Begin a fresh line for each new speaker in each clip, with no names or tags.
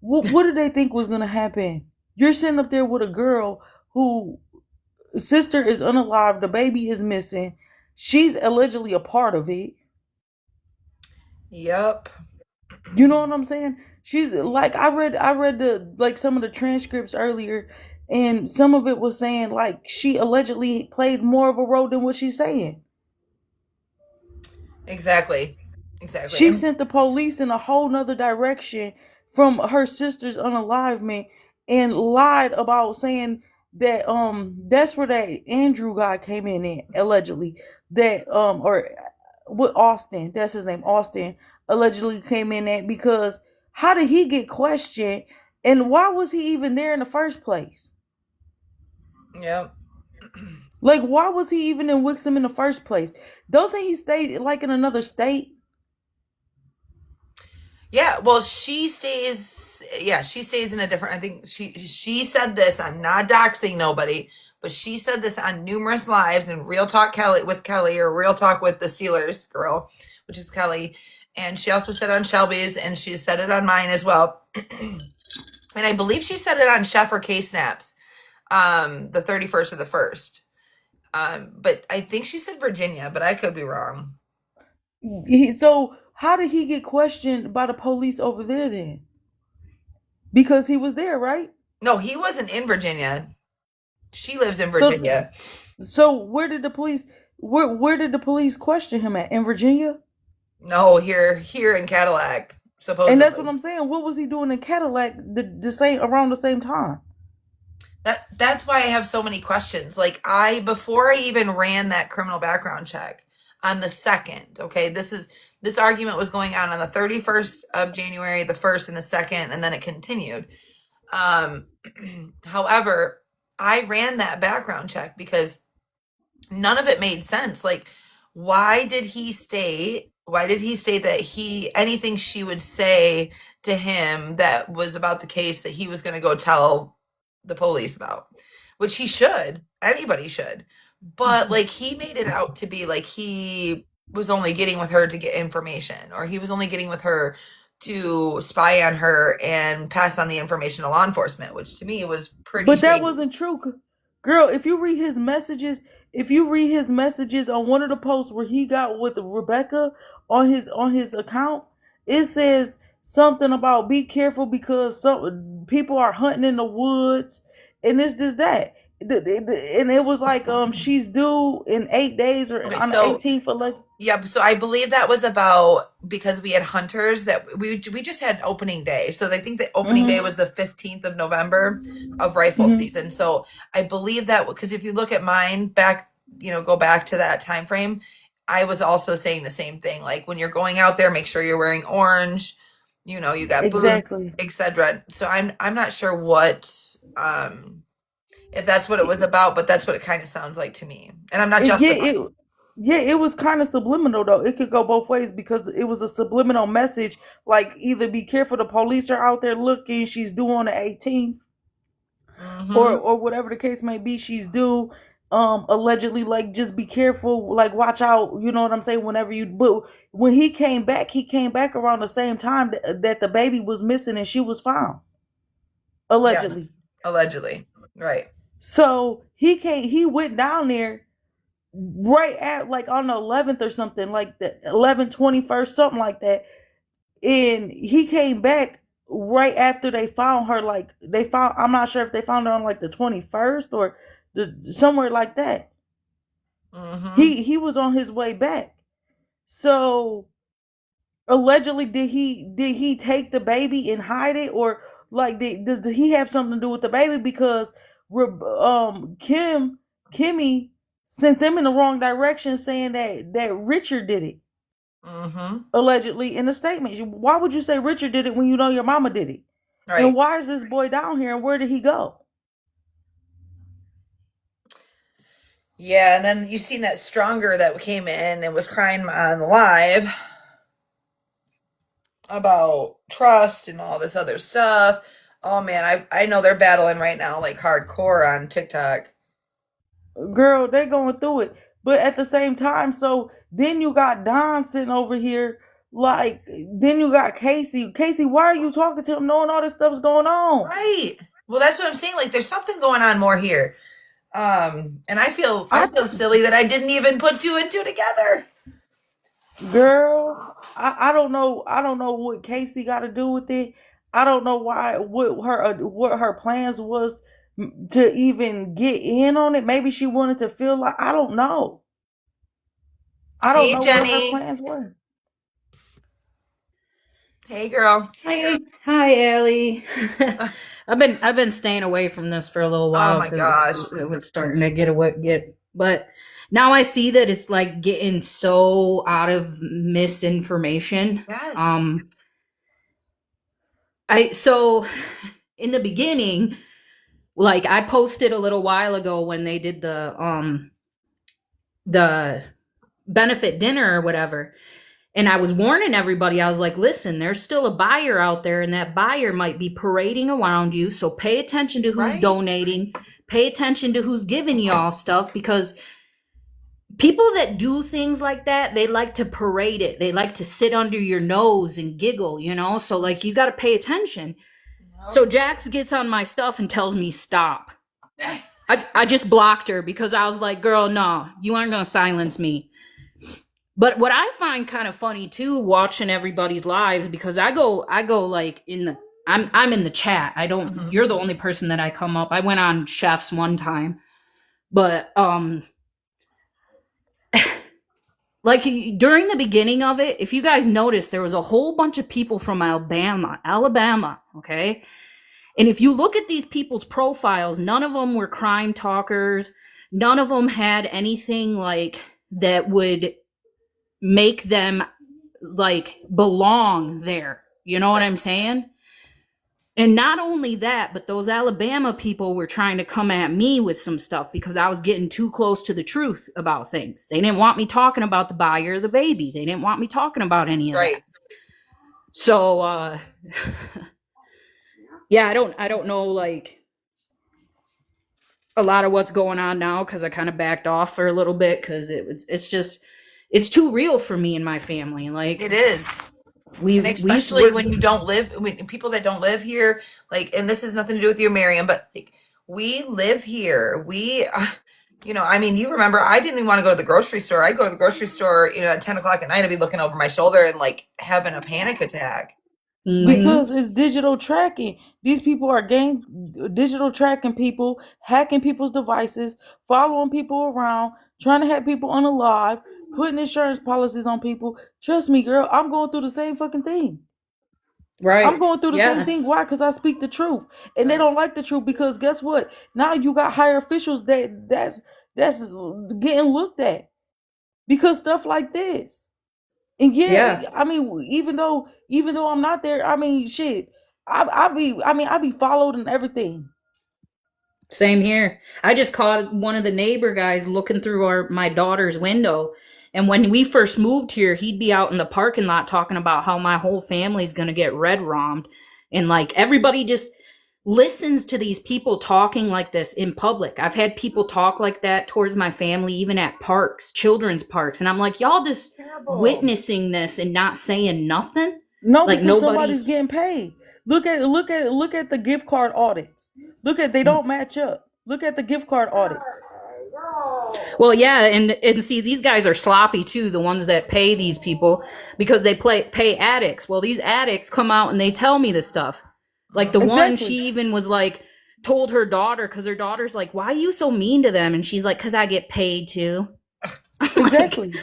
What did they think was gonna happen? You're sitting up there with a girl who sister is unalive, the baby is missing. She's allegedly a part of it.
Yep.
You know what I'm saying? She's like I read the like some of the transcripts earlier, and some of it was saying like she allegedly played more of a role than what she's saying.
Exactly. Exactly.
She
And
sent the police in a whole nother direction from her sister's unalivement and lied about saying that that's where that Andrew guy came in allegedly that or with Austin, that's his name, Austin, allegedly came in at because how did he get questioned and why was he even there in the first place?
yep.
Like why was he even in Wixom in the first place? Doesn't he stay like in another state?
Yeah, well, she stays in a different, I think she said this, I'm not doxing nobody, but she said this on numerous lives and Real Talk Kelly with Kelly or Real Talk with the Steelers girl, which is Kelly. And she also said on Shelby's and she said it on mine as well. And I believe she said it on Chef or K Snaps, the 31st of the first. But I think she said Virginia, but I could be wrong.
So how did he get questioned by the police over there then? Because he was there, right?
No, he wasn't in Virginia. She lives in
So
Virginia.
so where did the police question him at? In Virginia?
No, here in Cadillac,
And that's what
supposedly.
I'm saying. What was he doing in Cadillac the same around the same time?
That's why I have so many questions. Like I before I even ran that criminal background check on the second, okay, this argument was going on the 31st of January, the first and the second, and then it continued. Um however, I ran that background check because none of it made sense. Like, why did he say that he anything she would say to him that was about the case that he was going to go tell the police about, which he should, anybody should. But like he made it out to be like he was only getting with her to get information or he was only getting with her to spy on her and pass on the information to law enforcement, which to me was pretty
But that
shady.
wasn't true. Girl, if you read his messages on one of the posts where he got with Rebecca on his account, it says something about be careful because some people are hunting in the woods and this that. And it was like she's due in 8 days or
Okay,
on the
so
18th for like.
yep. So I believe that was about because we had hunters that we just had opening day. So I think the opening day
Mm-hmm.
was the 15th of November of rifle
Mm-hmm.
season. So I believe that because if you look at mine back, go back to that time frame, I was also saying the same thing. Like when you're going out there, make sure you're wearing orange. You got boots,
Exactly.
etc. So I'm not sure what if that's what it was about, but that's what it kind of sounds like to me. And I'm not
It, yeah,
justifying.
it yeah, it was kind of subliminal though. It could go both ways because it was a subliminal message, like either be careful, the police are out there looking, she's due on the 18th,
Mm-hmm.
or whatever the case may be, she's due. Allegedly, like just be careful, like watch out. You know what I'm saying? Whenever you, but when he came back around the same time that the baby was missing and she was found,
Yes,
allegedly.
allegedly. Right.
So he went down there right at like on the 11th or something like the 11/21st, something like that, and he came back right after they found her. Like they found, I'm not sure if they found her on like the 21st or somewhere like that.
Mm-hmm.
He was on his way back. So allegedly, did he take the baby and hide it, or like does he have something to do with the baby? Because Kimmy sent them in the wrong direction, saying that Richard did it
Mm-hmm.
allegedly in the statement. Why would you say Richard did it when you know your mama did it? And
Right.
why is this boy down here? And where did he go?
Yeah, and then you seen that stronger that came in and was crying on the live about trust and all this other stuff. Oh man, I know they're battling right now like hardcore on TikTok.
Girl, they going through it. But at the same time, so then you got Don sitting over here. Like, then you got Casey. Casey, why are you talking to him knowing all this stuff's going on?
Right. Well, that's what I'm saying. Like, there's something going on more here. And I
I
feel silly that I didn't even put two and two together.
Girl, I don't know. I don't know what Casey got to do with it. I don't know why what her plans was to even get in on it. Maybe she wanted to feel like I don't know. I don't
Hey,
know what her
Jenny.
plans were.
Hey, girl.
Hi, Allie. I've been staying away from this for a little
Oh
while
my
because
gosh.
it was starting to but now I see that it's like getting so out of misinformation.
Yes.
Um, I so in the beginning, like I posted a little while ago when they did the benefit dinner or whatever. And I was warning everybody, I was like, listen, there's still a buyer out there, and that buyer might be parading around you. So pay attention to who's
Right.
donating, pay attention to who's giving y'all stuff, because people that do things like that, they like to parade it. They like to sit under your nose and giggle, you know? So, like, you got to pay attention. So Jax gets on my stuff and tells me stop. I just blocked her because I was like, girl, no, you aren't going to silence me. But what I find kind of funny too, watching everybody's lives, because I go like I'm in the chat. I don't.
Mhm.
You're the only person that I come up. I went on Chef's one time, but like during the beginning of it, if you guys noticed, there was a whole bunch of people from Alabama, okay. And if you look at these people's profiles, none of them were crime talkers. None of them had anything like that would make them like belong there. You know what I'm saying? And not only that, but those Alabama people were trying to come at me with some stuff because I was getting too close to the truth about things. They didn't want me talking about the buyer or the baby. They didn't want me talking about any of that.
Right.
So yeah, I don't know like a lot of what's going on now because I kind of backed off for a little bit because it's just it's too real for me and my family. Like
It is. And especially
we're
when you don't live, when people that don't live here, like, and this has nothing to do with you, Miriam, but like, we live here. I mean, you remember, I didn't even want to go to the grocery store. I'd go to the grocery store, at 10 o'clock at night, I'd be looking over my shoulder and like having a panic attack. Like,
mm-hmm.
Because it's digital tracking. These people are digital tracking people, hacking people's devices, following people around, trying to have people unalive, putting insurance policies on people. Trust me, girl, I'm going through the same fucking thing. I'm
Right.
going through the same
Yeah.
thing. Why? Because I speak the truth, and they
right,
don't like the truth. Because guess what? Now you got higher officials that's getting looked at because stuff like this. And
Yeah.
yeah, I mean, even though I'm not there, I mean, shit, I be followed and everything.
Same here. I just caught one of the neighbor guys looking through my daughter's window. And when we first moved here, he'd be out in the parking lot talking about how my whole family's going to get red rommed. And like everybody just listens to these people talking like this in public. I've had people talk like that towards my family, even at parks, children's parks. And I'm like, y'all just
terrible.
witnessing this and not saying nothing?
No,
Like
because somebody's
nobody's.
getting paid. Look at the gift card audits. They don't match up. Look at the gift card audits.
Well, yeah, and see, these guys are sloppy too. The ones that pay these people because they pay addicts. Well, these addicts come out and they tell me this stuff. Like the one,
Exactly.
she even was like, told her daughter because her daughter's like, "Why are you so mean to them?" And she's like, "Cause I get paid too." I'm like,
Exactly.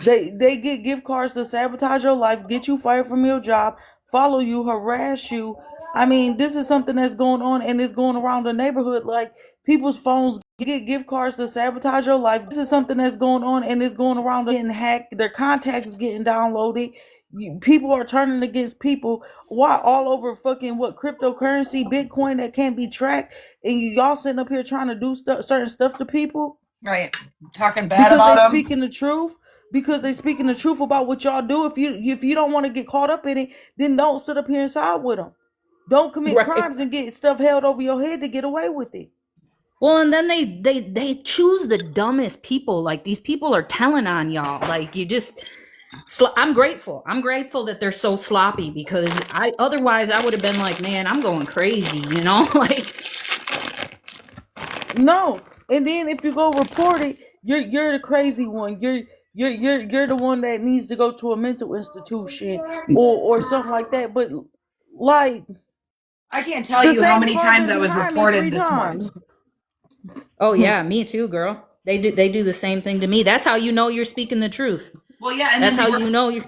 They get gift cards to sabotage your life, get you fired from your job, follow you, harass you. I mean, this is something that's going on and it's going around the neighborhood. Like people's phones get gift cards to sabotage your life. This is something that's going on and it's going around getting hacked. Their contacts getting downloaded. People are turning against people. Why all over fucking what cryptocurrency, Bitcoin that can't be tracked, and y'all sitting up here trying to do certain stuff to people
Right. Talking bad
because
about
they
them.
speaking the truth, because they speaking the truth about what y'all do. If you don't want to get caught up in it, then don't sit up here and side with them. Don't commit
right.
crimes and get stuff held over your head to get away with it.
Well, and then they choose the dumbest people. Like these people are telling on y'all. Like you just I'm grateful. I'm grateful that they're so sloppy because otherwise I would have been like, man, I'm going crazy, like
No, and then if you go report it, you're the crazy one. You're the one that needs to go to a mental institution or something like that. But like
I can't tell
the
you how
same
many
car
times
been
I was
behind me
reported
three
this
times.
morning.
oh yeah, me too, girl. They do the same thing to me. That's how you know you're speaking the truth.
Well, yeah, and then
That's how you know you're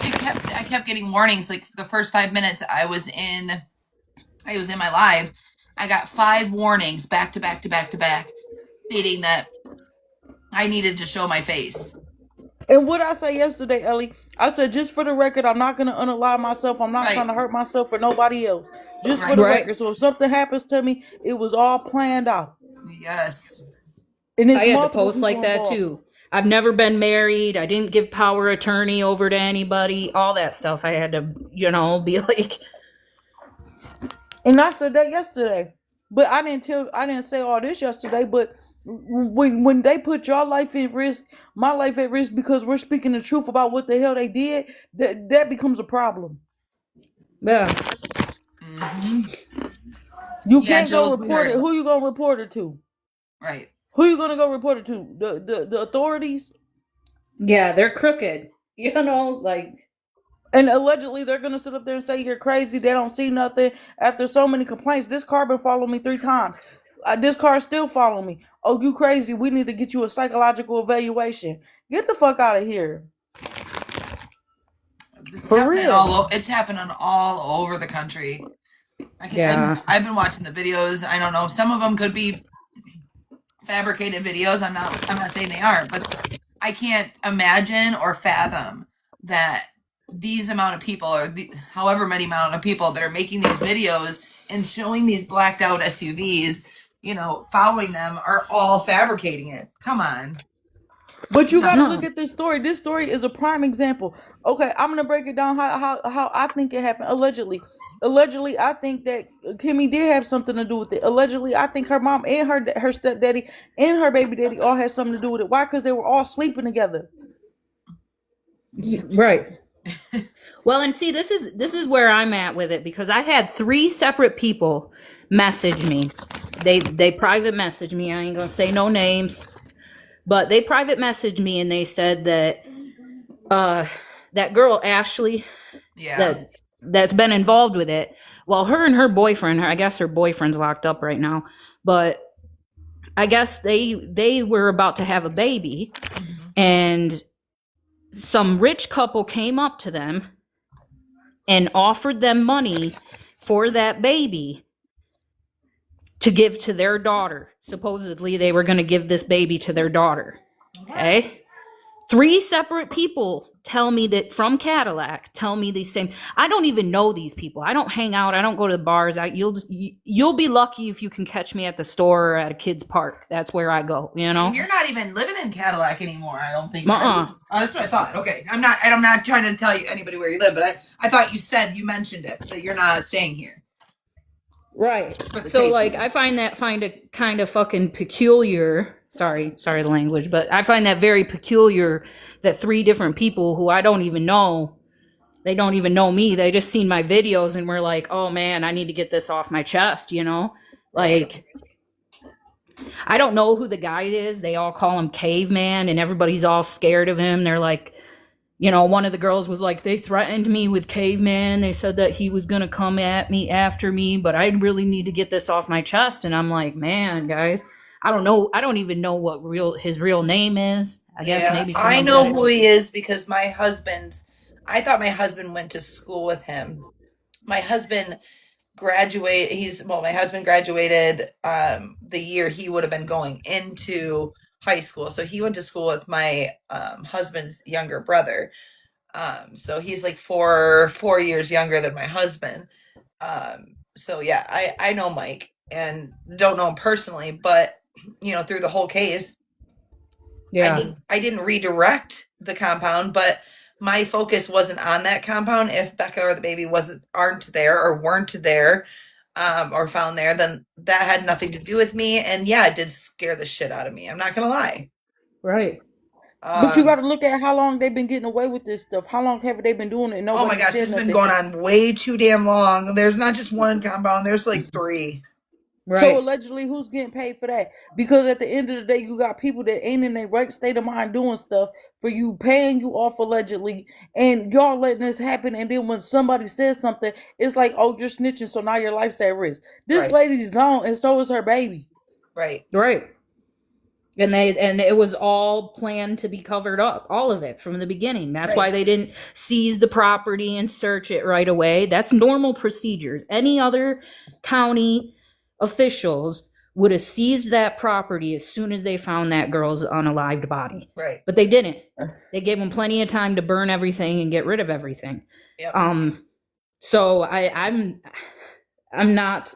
I kept getting warnings. Like the first 5 minutes I was in my live, I got 5 warnings back to back to back to back, stating that I needed to show my face.
And what I say yesterday, Ellie, I said just for the record, I'm not gonna unalive myself. I'm not trying
Right,
to hurt myself or nobody else. Just for
right.
the
right.
record. So if something happens to me, it was all planned out.
Yes.
And
I
it's
had to
multiple
post like
people
that
involved.
too. I've never been married. I didn't give power attorney over to anybody. All that stuff. I had to, be like,
And I said that yesterday. But I didn't say all this yesterday, but when they put your life at risk, my life at risk because we're speaking the truth about what the hell they did, that becomes a problem.
yeah,
Hmm.
You
Yeah,
can't go
Jules, we
report
heard
it.
about.
Who you gonna report it to?
Right.
Who you gonna go report it to? The authorities?
yeah, they're crooked. Like
And allegedly they're gonna sit up there and say you're crazy. They don't see nothing. After so many complaints, this car been following me 3 times. This car still following me. Oh, you crazy? We need to get you a psychological evaluation. Get the fuck out of here.
It's
For
happening
real.
it's happening all over the country.
yeah,
I've been watching the videos. I don't know. Some of them could be fabricated videos. I'm not saying they aren't, but I can't imagine or fathom that these amount of people or however many amount of people that are making these videos and showing these blacked out SUVs, following them are all fabricating it. Come on.
But you got to look
no,
at this story. This story is a prime example. Okay, I'm gonna break it down how I think it happened. Allegedly, I think that Kimmy did have something to do with it. Allegedly, I think her mom and her stepdaddy and her baby daddy all had something to do with it. Why? Because they were all sleeping together.
right. Well, and see, this is where I'm at with it because I had 3 separate people message me. They private message me. I ain't gonna say no names, but they private messaged me and they said that uh that girl Ashley
Yeah.
that's been involved with it. Well, her and her boyfriend, I guess her boyfriend's locked up right now, but I guess they were about to have a baby,
Mm-hmm.
and some rich couple came up to them and offered them money for that baby to give to their daughter. Supposedly, they were going to give this baby to their daughter.
What?
Okay. 3 separate people tell me that from Cadillac tell me these same. I don't even know these people. I don't hang out. I don't go to the bars. You'll be lucky if you can catch me at the store or at a kid's park. That's where I go.
And you're not even living in Cadillac anymore, I don't think.
Uh-uh.
Oh, that's what I thought. Okay. I'm not trying to tell you anybody where you live, but I thought you mentioned it, that you're not staying here.
Right.
For the
So
safety.
like I find it kind of fucking peculiar. Sorry the language, but I find that very peculiar that 3 different people who I don't even know, they don't even know me. They just seen my videos and were like, "Oh man, I need to get this off my chest,"
Right.
Like I don't know who the guy is. They all call him Caveman and everybody's all scared of him. They're like, one of the girls was like, they threatened me with Caveman. They said that he was going to come at me after me, but I really need to get this off my chest. And I'm like, man, guys, I don't know. I don't even know what his real name is. I guess
Yeah,
maybe
I
someone
know
said
who
it.
he is because I thought my husband went to school with him. My husband my husband graduated the year he would have been going into high school. So he went to school with my husband's younger brother. So he's like 4 years younger than my husband. So yeah, I know Mike and don't know him personally, but through the whole case,
Yeah.
I didn't redirect the compound, but my focus wasn't on that compound. If Becca or the baby aren't there or weren't there, or found there, then that had nothing to do with me. And yeah, it did scare the shit out of me. I'm not gonna lie.
Right.
But you got to look at how long they've been getting away with this stuff. How long have they been doing it? And
Oh my
nobody
gosh,
said
this has been
nothing.
going on way too damn long. There's not just one compound, there's like 3.
Right.
So allegedly, who's getting paid for that? Because at the end of the day, you got people that ain't in their right state of mind doing stuff for you, paying you off allegedly, and y'all letting this happen. And then when somebody says something, it's like, oh, you're snitching, so now your life's at risk. This
Right.
lady's gone, and so is her baby.
Right.
Right. And it was all planned to be covered up, all of it from the beginning. That's
Right.
why they didn't seize the property and search it right away. That's normal procedures. Any other county officials would have seized that property as soon as they found that girl's unalived body.
Right.
But they didn't. They gave them plenty of time to burn everything and get rid of everything.
Yep.
So I'm not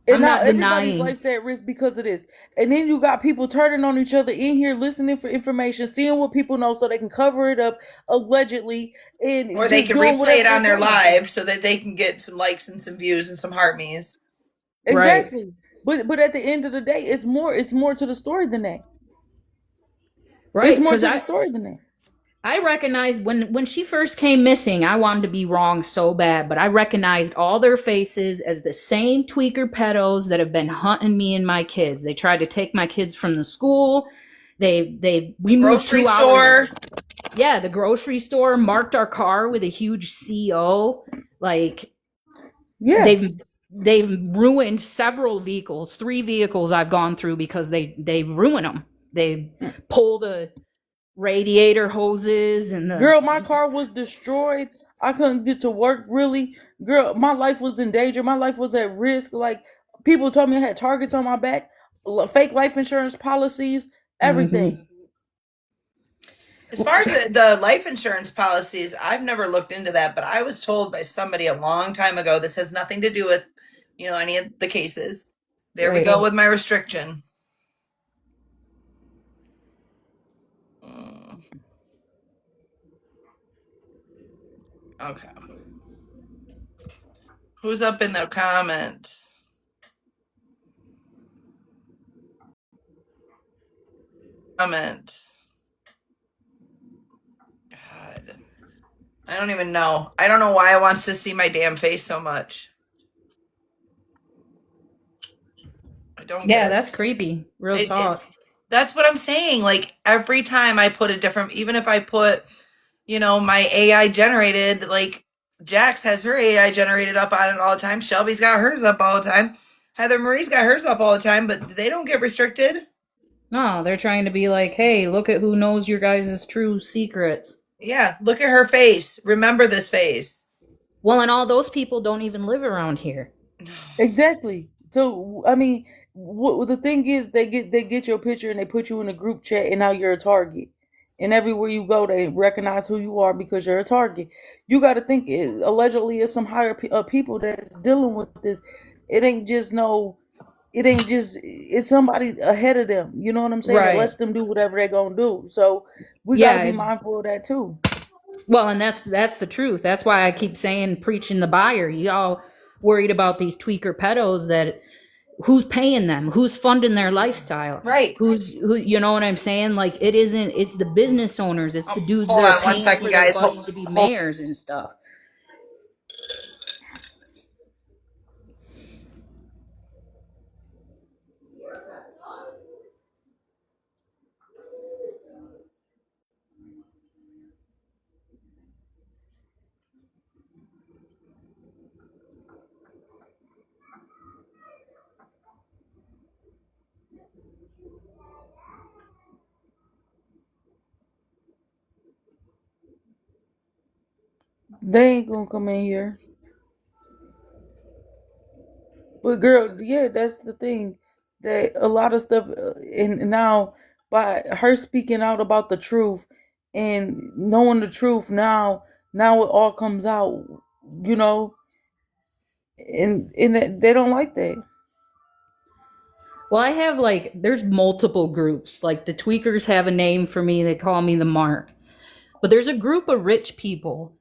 And
I'm
now
not
everybody's
denying.
life's at risk because of this. And then you got people turning on each other in here, listening for information, seeing what people know so they can cover it up allegedly. And
Or they
just
can
doing
replay
whatever
it on
they
their
want.
live so that they can get some likes and some views and some heart me's.
Exactly. But at the end of the day, it's more to the story than that.
Right.
It's more to the story than that.
I recognized when she first came missing, I wanted to be wrong so bad, but I recognized all their faces as the same tweaker pedos that have been hunting me and my kids. They tried to take my kids from the school. We moved
Grocery
2
store.
hours. Yeah, the grocery store marked our car with a huge CO. Like,
Yeah.
they've ruined several vehicles. 3 vehicles I've gone through because they ruin them. They pull the radiator hoses and the
Girl, my car was destroyed. I couldn't get to work really. Girl, my life was in danger. My life was at risk. Like, people told me I had targets on my back, fake life insurance policies, everything.
Mhm.
As far as the life insurance policies, I've never looked into that, but I was told by somebody a long time ago this has nothing to do with, any of the cases. There we
Right.
go with my restriction. Okay. Who's up in the comments? God. I don't even know. I don't know why it wants to see my damn face so much. I don't get it.
That's creepy. Real talk.
That's what I'm saying. Like, every time I put a different, even if I put, my AI generated, like, Jax has her AI generated up on it all the time. Shelby's got hers up all the time. Heather Marie's got hers up all the time, but they don't get restricted.
No, they're trying to be like, hey, look at who knows your guys' true secrets.
Yeah, look at her face. Remember this face.
Well, and all those people don't even live around here.
Exactly. So, I mean, what the thing is, they get your picture and they put you in a group chat, and now you're a target. And everywhere you go, they recognize who you are because you're a target. You got to think, allegedly, it's some higher people that's dealing with this. It's somebody ahead of them. You know what I'm saying? That
Right.
lets them do whatever they're going to do. So we got to be mindful of that too.
Well, and that's the truth. That's why I keep saying preaching the buyer. Y'all worried about these tweaker pedos that who's paying them? Who's funding their lifestyle?
Right.
Who you know what I'm saying? Like, it's the business owners, it's the dudes
hold
that
on
are
one
paying
second,
for their
guys.
buddies to be mayors and stuff.
They ain't gonna come in here. But girl, yeah, that's the thing. That a lot of stuff, and now by her speaking out about the truth and knowing the truth, now it all comes out, and they don't like that.
Well, I have there's multiple groups. Like, the tweakers have a name for me. They call me the Mark. But there's a group of rich people,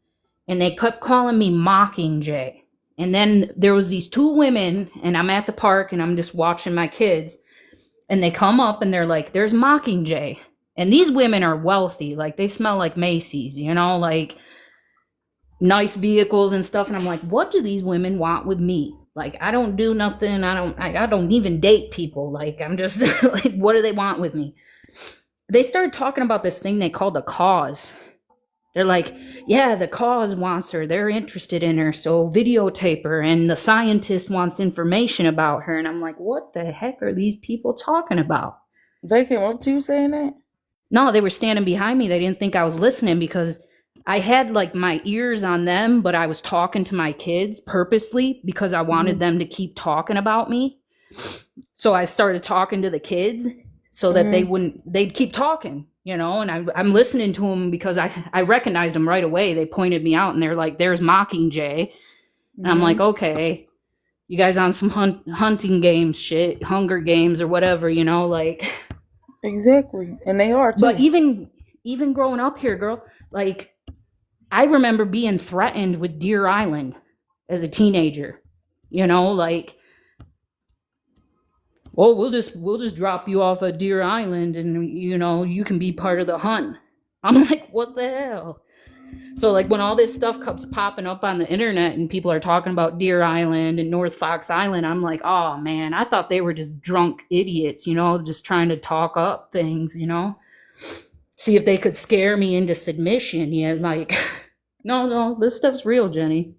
and they kept calling me Mockingjay. And then there was these 2 women, and I'm at the park, and I'm just watching my kids. And they come up, and they're like, there's Mockingjay. And these women are wealthy. Like, they smell like Macy's, you know, like nice vehicles and stuff. And I'm like, what do these women want with me? Like, I don't do nothing. I don't even date people. Like, I'm just like, what do they want with me? They started talking about this thing they call the cause. They're like, yeah, the cause wants her. They're interested in her. So videotape her. And the scientist wants information about her. And I'm like, what the heck are these people talking about?
They came up to you saying that?
No, they were standing behind me. They didn't think I was listening because I had like my ears on them, but I was talking to my kids purposely because I wanted them to keep talking about me. So I started talking to the kids so that they'd keep talking, you know, and I'm listening to them because I recognized them right away. They pointed me out and they're like, there's Mockingjay. And I'm like, okay, you guys on some hunting games shit, Hunger Games or whatever, you know, like.
Exactly. And they are too.
But even growing up here, girl, like, I remember being threatened with Deer Island as a teenager, you know, like, oh, we'll just drop you off at Deer Island and, you know, you can be part of the hunt. I'm like, what the hell? So, like, when all this stuff comes popping up on the internet and people are talking about Deer Island and North Fox Island, I'm like, oh, man, I thought they were just drunk idiots, you know, just trying to talk up things, you know, see if they could scare me into submission. Yeah, like, no, this stuff's real, Jenny.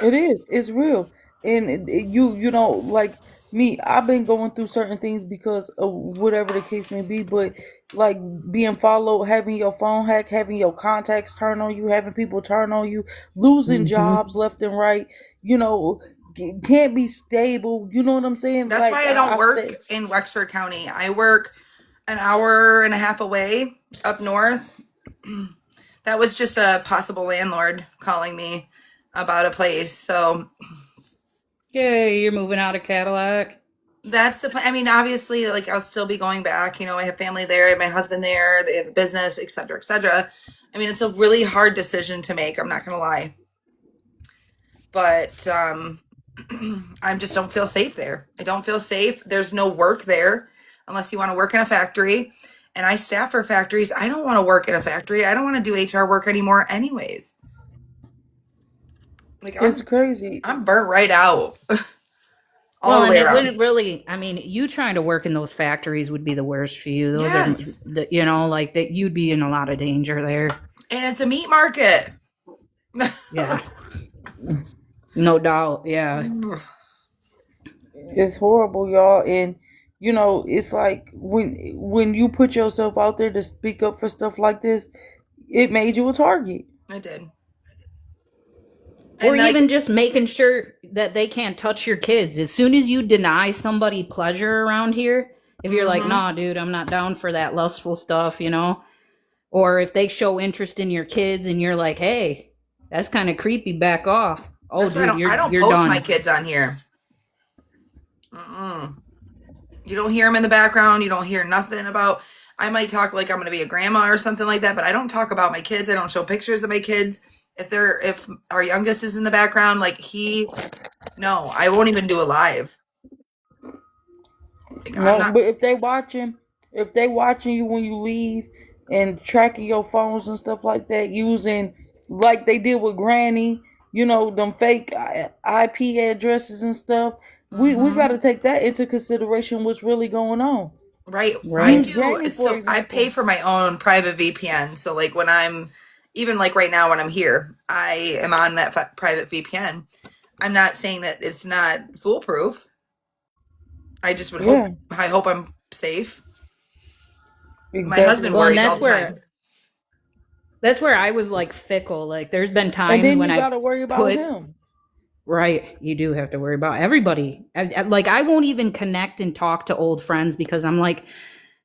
It is. It's real. And you know, like me, I've been going through certain things because of whatever the case may be, but like being followed, having your phone hacked, having your contacts turn on you, having people turn on you, losing jobs left and right, you know, can't be stable. You know what I'm saying?
That's
like,
why I don't work in Wexford County. I work an hour and a half away up north. That was just a possible landlord calling me about a place. So
Yay, you're moving out of Cadillac.
that's the plan. I mean, obviously, like, I'll still be going back. You know, I have family there, I have my husband there, they have a business, et cetera, et cetera. I mean, it's a really hard decision to make. I'm not going to lie. But I just don't feel safe there. I don't feel safe. There's no work there unless you want to work in a factory. And I staff for factories. I don't want to work in a factory. I don't want to do HR work anymore anyways. Like,
it's crazy.
I'm burnt right out.
Well, and it wouldn't really, I mean, you trying to work in those factories would be the worst for you. Those are, you know, like, that you'd be in a lot of danger there.
And it's a meat market.
Yeah. No doubt. Yeah.
It's horrible, y'all. And you know, it's like when you put yourself out there to speak up for stuff like this, it made you a target.
I did.
Or even just making sure that they can't touch your kids. As soon as you deny somebody pleasure around here, if you're like, nah, dude, I'm not down for that lustful stuff, you know? Or if they show interest in your kids and you're like, hey, that's kind of creepy, back off. Oh,
that's
dude,
I don't
you're
post
done.
my kids on here. You don't hear them in the background. You don't hear nothing about, I might talk like I'm going to be a grandma or something like that, but I don't talk about my kids. I don't show pictures of my kids. If our youngest is in the background, like no, I won't even do a live. Like,
no, but if they watching you when you leave and tracking your phones and stuff like that, using like they did with Granny, you know, them fake IP addresses and stuff, we got to take that into consideration. What's really going on?
Right. I do. So I pay for my own private VPN. So like when I'm, even like right now when I'm here, I am on that private VPN. I'm not saying that it's not foolproof. I just would hope, I hope I'm safe. Exactly. My husband worries all the time.
That's where I was like fickle. Like there's been times when I
gotta worry about him.
Right. You do have to worry about everybody. Like I won't even connect and talk to old friends because I'm like,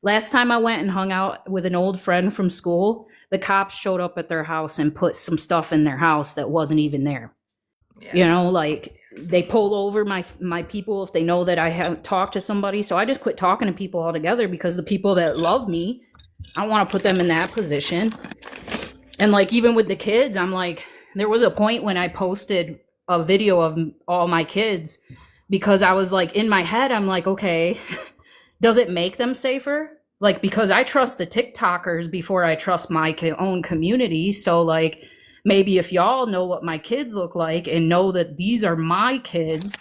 last time I went and hung out with an old friend from school, the cops showed up at their house and put some stuff in their house that wasn't even there. Yeah. You know, like they pull over my people if they know that I haven't talked to somebody. So I just quit talking to people altogether because the people that love me, I don't want to put them in that position. And like even with the kids, I'm like, there was a point when I posted a video of all my kids because I was like in my head, I'm like, okay, does it make them safer? like, because I trust the TikTokers before I trust my own community. So like, maybe if y'all know what my kids look like and know that these are my kids,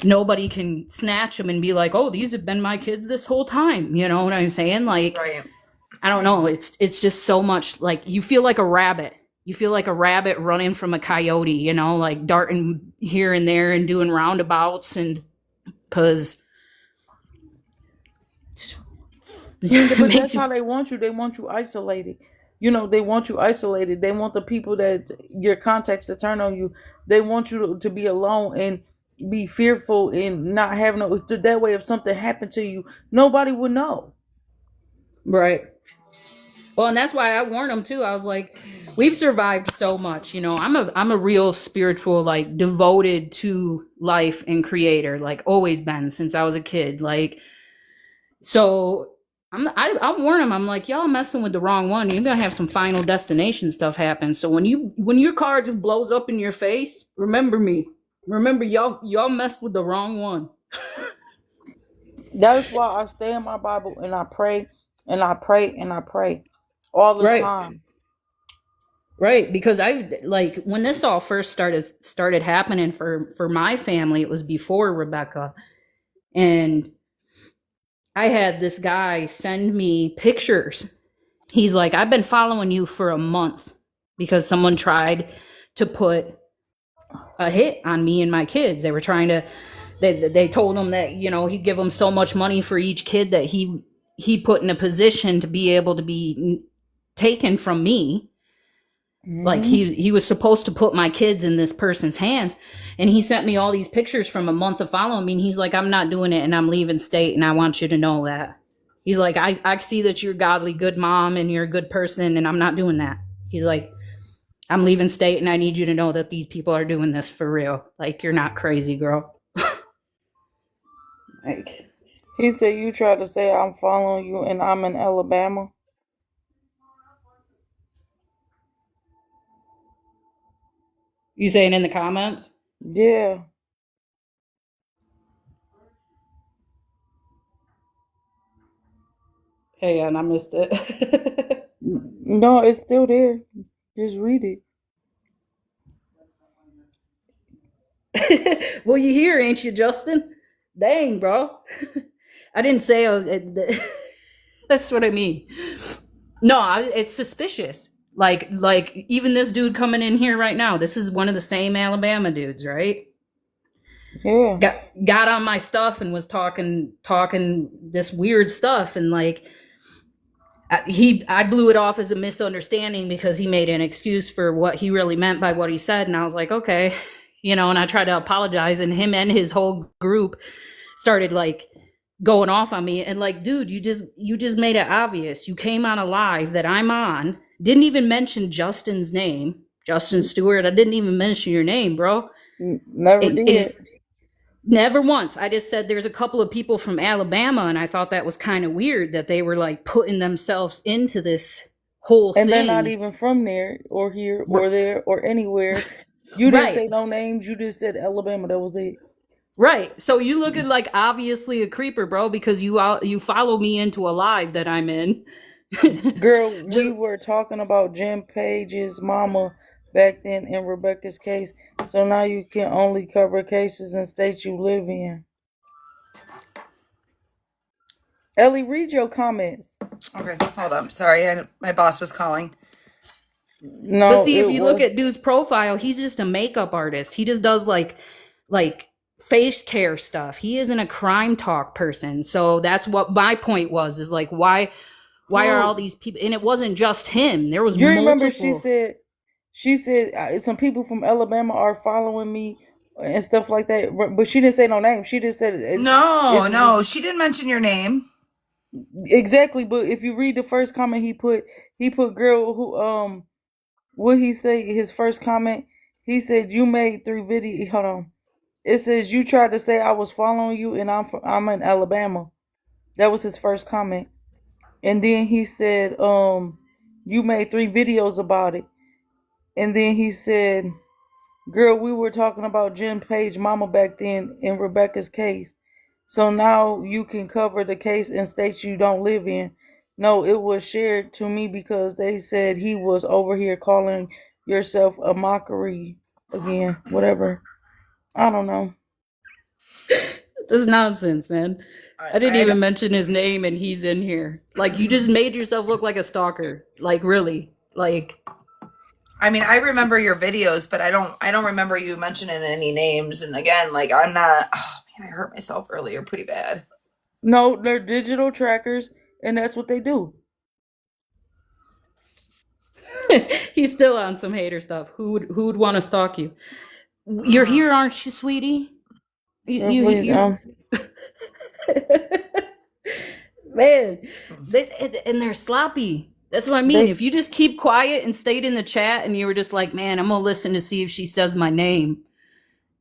nobody can snatch them and be like, oh, these have been my kids this whole time. You know what I'm saying? Like,
Right.
I don't know. It's just so much, like, you feel like a rabbit. You feel like a rabbit running from a coyote, you know, like darting here and there and doing roundabouts, and because
Yeah,
it
but
makes
that's
you
how they want you. They want you isolated. You know, they want you isolated. They want the people that your contacts to turn on you. They want you to be alone and be fearful and not having no. That way, if something happened to you, nobody would know.
right. Well, and that's why I warned them too. I was like, we've survived so much. You know, I'm a real spiritual, like, devoted to life and creator, like always been since I was a kid. Like, so I warn them. I'm like, y'all messing with the wrong one. You're gonna have some Final Destination stuff happen. So when your car just blows up in your face, remember me. Remember, y'all messed with the wrong one.
That's why I stay in my Bible and I pray and I pray and I pray all the
Right.
time.
Right, because I, like, when this all first started happening for my family, it was before Rebecca, and I had this guy send me pictures. He's like, I've been following you for a month because someone tried to put a hit on me and my kids. They were trying to, they told him that, you know, he'd give them so much money for each kid that he put in a position to be able to be taken from me. Like, he was supposed to put my kids in this person's hands, and he sent me all these pictures from a month of following me, and he's like, I'm not doing it, and I'm leaving state, and I want you to know that. He's like, I see that you're a godly, good mom, and you're a good person, and I'm not doing that. He's like, I'm leaving state, and I need you to know that these people are doing this for real. Like, you're not crazy, girl. Like,
He said you tried to say I'm following you and I'm in Alabama.
you saying in the comments?
Yeah.
Hey, and I missed it.
No, it's still there. Just read it.
Well, you hear, ain't you, Justin? Dang, bro. I didn't say I was. That's what I mean. No, it's suspicious. Like even this dude coming in here right now. This is one of the same Alabama dudes, right?
Yeah.
Got on my stuff and was talking this weird stuff, and like, I blew it off as a misunderstanding because he made an excuse for what he really meant by what he said, and I was like, okay, you know, and I tried to apologize, and him and his whole group started like going off on me, and like, dude, you just made it obvious. You came on a live that I'm on, didn't even mention Justin's name, Justin Stewart. I didn't even mention your name, bro.
Never did.
Never once. I just said there's a couple of people from Alabama, and I thought that was kind of weird that they were like putting themselves into this whole
And they're
thing.
not even from there or here or there or anywhere. You didn't say no names. You just said Alabama. That was it.
Right. So you look at like obviously a creeper, bro, because you follow me into a live that I'm in.
Girl, we were talking about Jim Page's mama back then in Rebecca's case. So now you can only cover cases in states you live in. Ellie, read your comments.
Okay, hold up. Sorry, my boss was calling.
No,
but see, if you look at dude's profile, he's just a makeup artist. He just does like face care stuff. He isn't a crime talk person. So that's what my point was, is like, why are all these people? And it wasn't just him. There was
you
multiple.
remember she said some people from Alabama are following me and stuff like that, but she didn't say no name. She just said
No, she didn't mention your name.
Exactly. But if you read the first comment he put girl who what he say his first comment, he said you made 3 videos. Hold on, it says you tried to say I was following you and I'm in Alabama. That was his first comment. And then he said you made 3 videos about it. And then he said, girl, we were talking about Jim Page mama back then in Rebecca's case. So now you can cover the case in states you don't live in. No, it was shared to me because they said he was over here calling yourself a mockery again. Whatever. I don't know.
Just nonsense, man. I didn't
I
even mention his name and he's in here. Like, you just made yourself look like a stalker. Like, really. Like,
I mean, I remember your videos, but I don't remember you mentioning any names. And again, like I'm not. Oh man, I hurt myself earlier pretty bad.
No, they're digital trackers, and that's what they do.
he's still on some hater stuff. Who would want to stalk you? You're
Mm.
here, aren't you, sweetie?
Girl, please,
You man, and they're sloppy. That's what I mean.
they
If you just keep quiet and stayed in the chat and you were just like, man, I'm gonna listen to see if she says my name,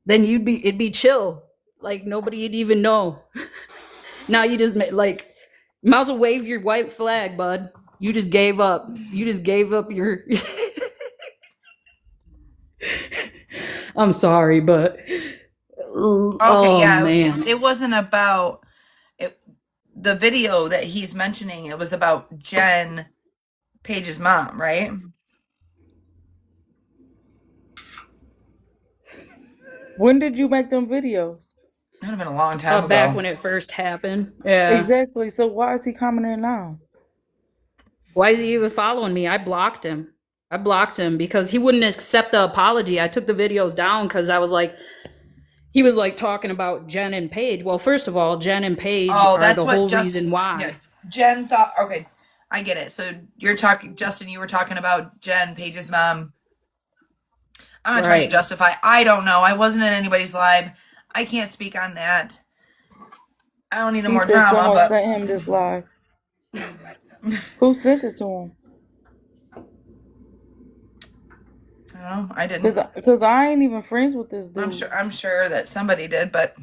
then it'd be chill. Like nobody'd even know. Now you just like, might as well wave your white flag, bud. You just gave up. You just gave up your. I'm sorry, but
Okay,
oh
yeah,
man,
it wasn't about it, the video that he's mentioning. It was about Jen Page's mom, right?
when did you make them videos?
That would have been a long time
back
ago.
when it first happened, yeah.
Exactly. So why is he commenting now?
Why is he even following me? I blocked him. I blocked him because he wouldn't accept the apology. I took the videos down because I was like, he was like talking about Jen and Paige. Well, first of all, Jen and Paige
Oh,
are
that's
the
what
whole
just
reason
yeah.
why.
Jen thought. Okay, I get it. So you're talking, Justin. You were talking about Jen Page's mom. I'm not trying to
Right.
justify. I don't know. I wasn't in anybody's live. I can't speak on that. I don't need no
He
more
said
drama,
someone
but
sent him this live. Who sent it to him?
no, I didn't.
Cause I ain't even friends with this dude.
I'm sure that somebody did, but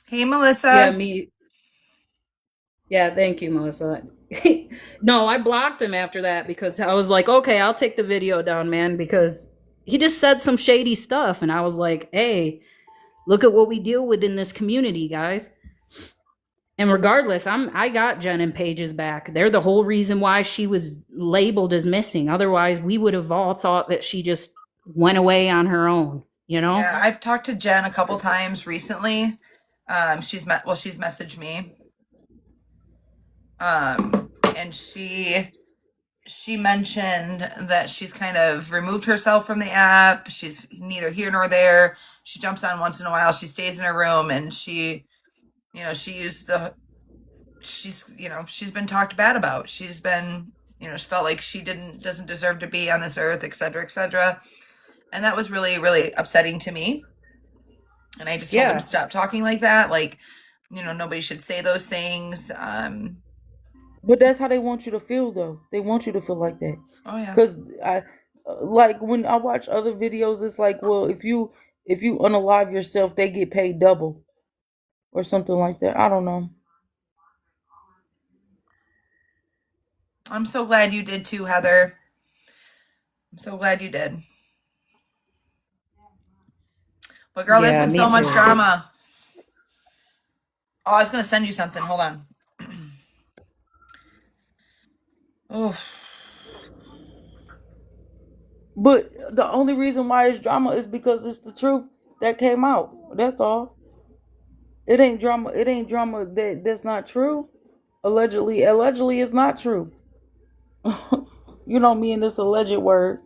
hey,
Yeah,
Melissa.
me. Yeah, thank you, Melissa. No, I blocked him after that because I was like, okay, I'll take the video down, man, because he just said some shady stuff. And I was like, hey, look at what we deal with in this community, guys. And regardless, I got Jen and Paige's back. They're the whole reason why she was labeled as missing. Otherwise, we would have all thought that she just went away on her own, you know?
Yeah, I've talked to Jen a couple times recently. She's messaged me. And she mentioned that she's kind of removed herself from the app. She's neither here nor there. She jumps on once in a while. She stays in her room, and she used she's been talked bad about. She's been, she felt like she doesn't deserve to be on this earth, et cetera, et cetera. And that was really, really upsetting to me. And I just told him to
Yeah.
stop talking like that. Like, nobody should say those things.
But that's how they want you to feel, though. They want you to feel like that.
Oh yeah.
Cause I, like when I watch other videos, it's like, well, if you unalive yourself, they get paid double or something like that. I don't know.
I'm so glad you did too, Heather. I'm so glad you did. But girl, there's
Yeah,
been
me
so much
too.
drama. Oh, I was gonna send you something. Hold on. Oh,
But the only reason why it's drama is because it's the truth that came out. That's all. It ain't drama. It ain't drama that's not true. Allegedly, it's not true. You know me and this alleged word.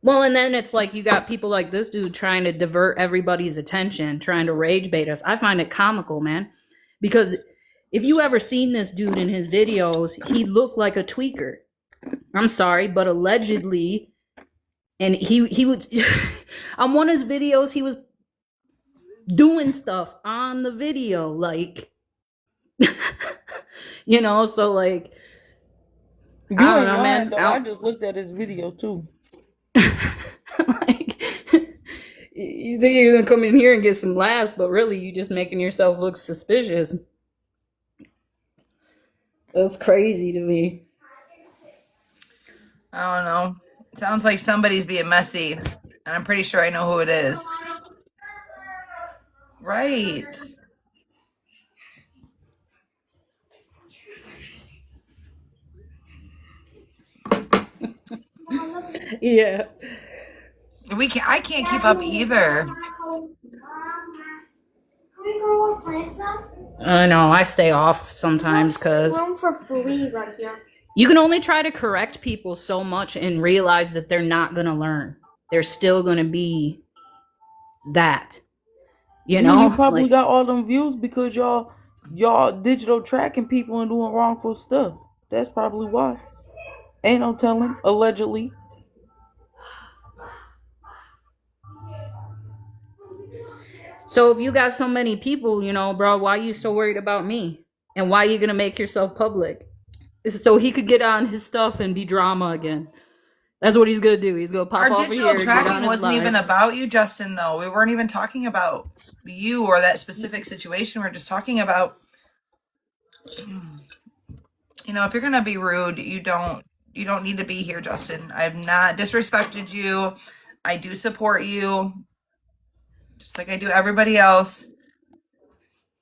Well, and then it's like you got people like this dude trying to divert everybody's attention, trying to rage bait us. I find it comical, man. Because if you ever seen this dude in his videos, he looked like a tweaker. I'm sorry, but allegedly, and he was on one of his videos, he was doing stuff on the video, like so like
You
I don't
ain't
know,
lying
man.
though. I just looked at his video too.
Like, you think you're gonna come in here and get some laughs, but really you just making yourself look suspicious. That's crazy to me.
I don't know. Sounds like somebody's being messy, and I'm pretty sure I know who it is. Right.
Yeah.
I can't keep up either.
I know. I stay off sometimes because
room for free right here.
you can only try to correct people so much and realize that they're not going to learn. They're still going to be that. You
Yeah, you
know?
probably
Like,
got all them views because y'all digital tracking people and doing wrongful stuff. That's probably why. Ain't no telling. Allegedly.
so if you got so many people, you know, bro, why you so worried about me? And why you going to make yourself public? So he could get on his stuff and be drama again. That's what he's going to do. He's going to
Our
pop over
digital
here, get on
tracking
his
wasn't even
lives.
about you, Justin, though. We weren't even talking about you or that specific situation. We're just talking about, you know, if you're going to be rude, you don't need to be here, Justin. I've not disrespected you. I do support you, just like I do everybody else.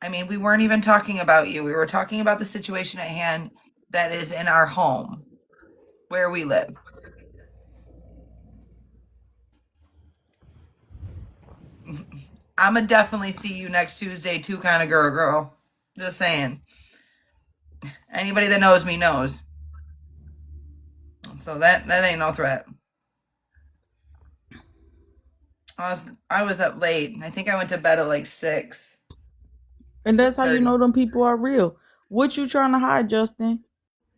I mean, we weren't even talking about you. We were talking about the situation at hand that is in our home, where we live. I'ma definitely see you next Tuesday too, kind of girl. Just saying. Anybody that knows me knows. So that ain't no threat. I was up late. I think I went to bed at like 6.
And that's how you
6:30.
know them people are real. What you trying to hide, Justin?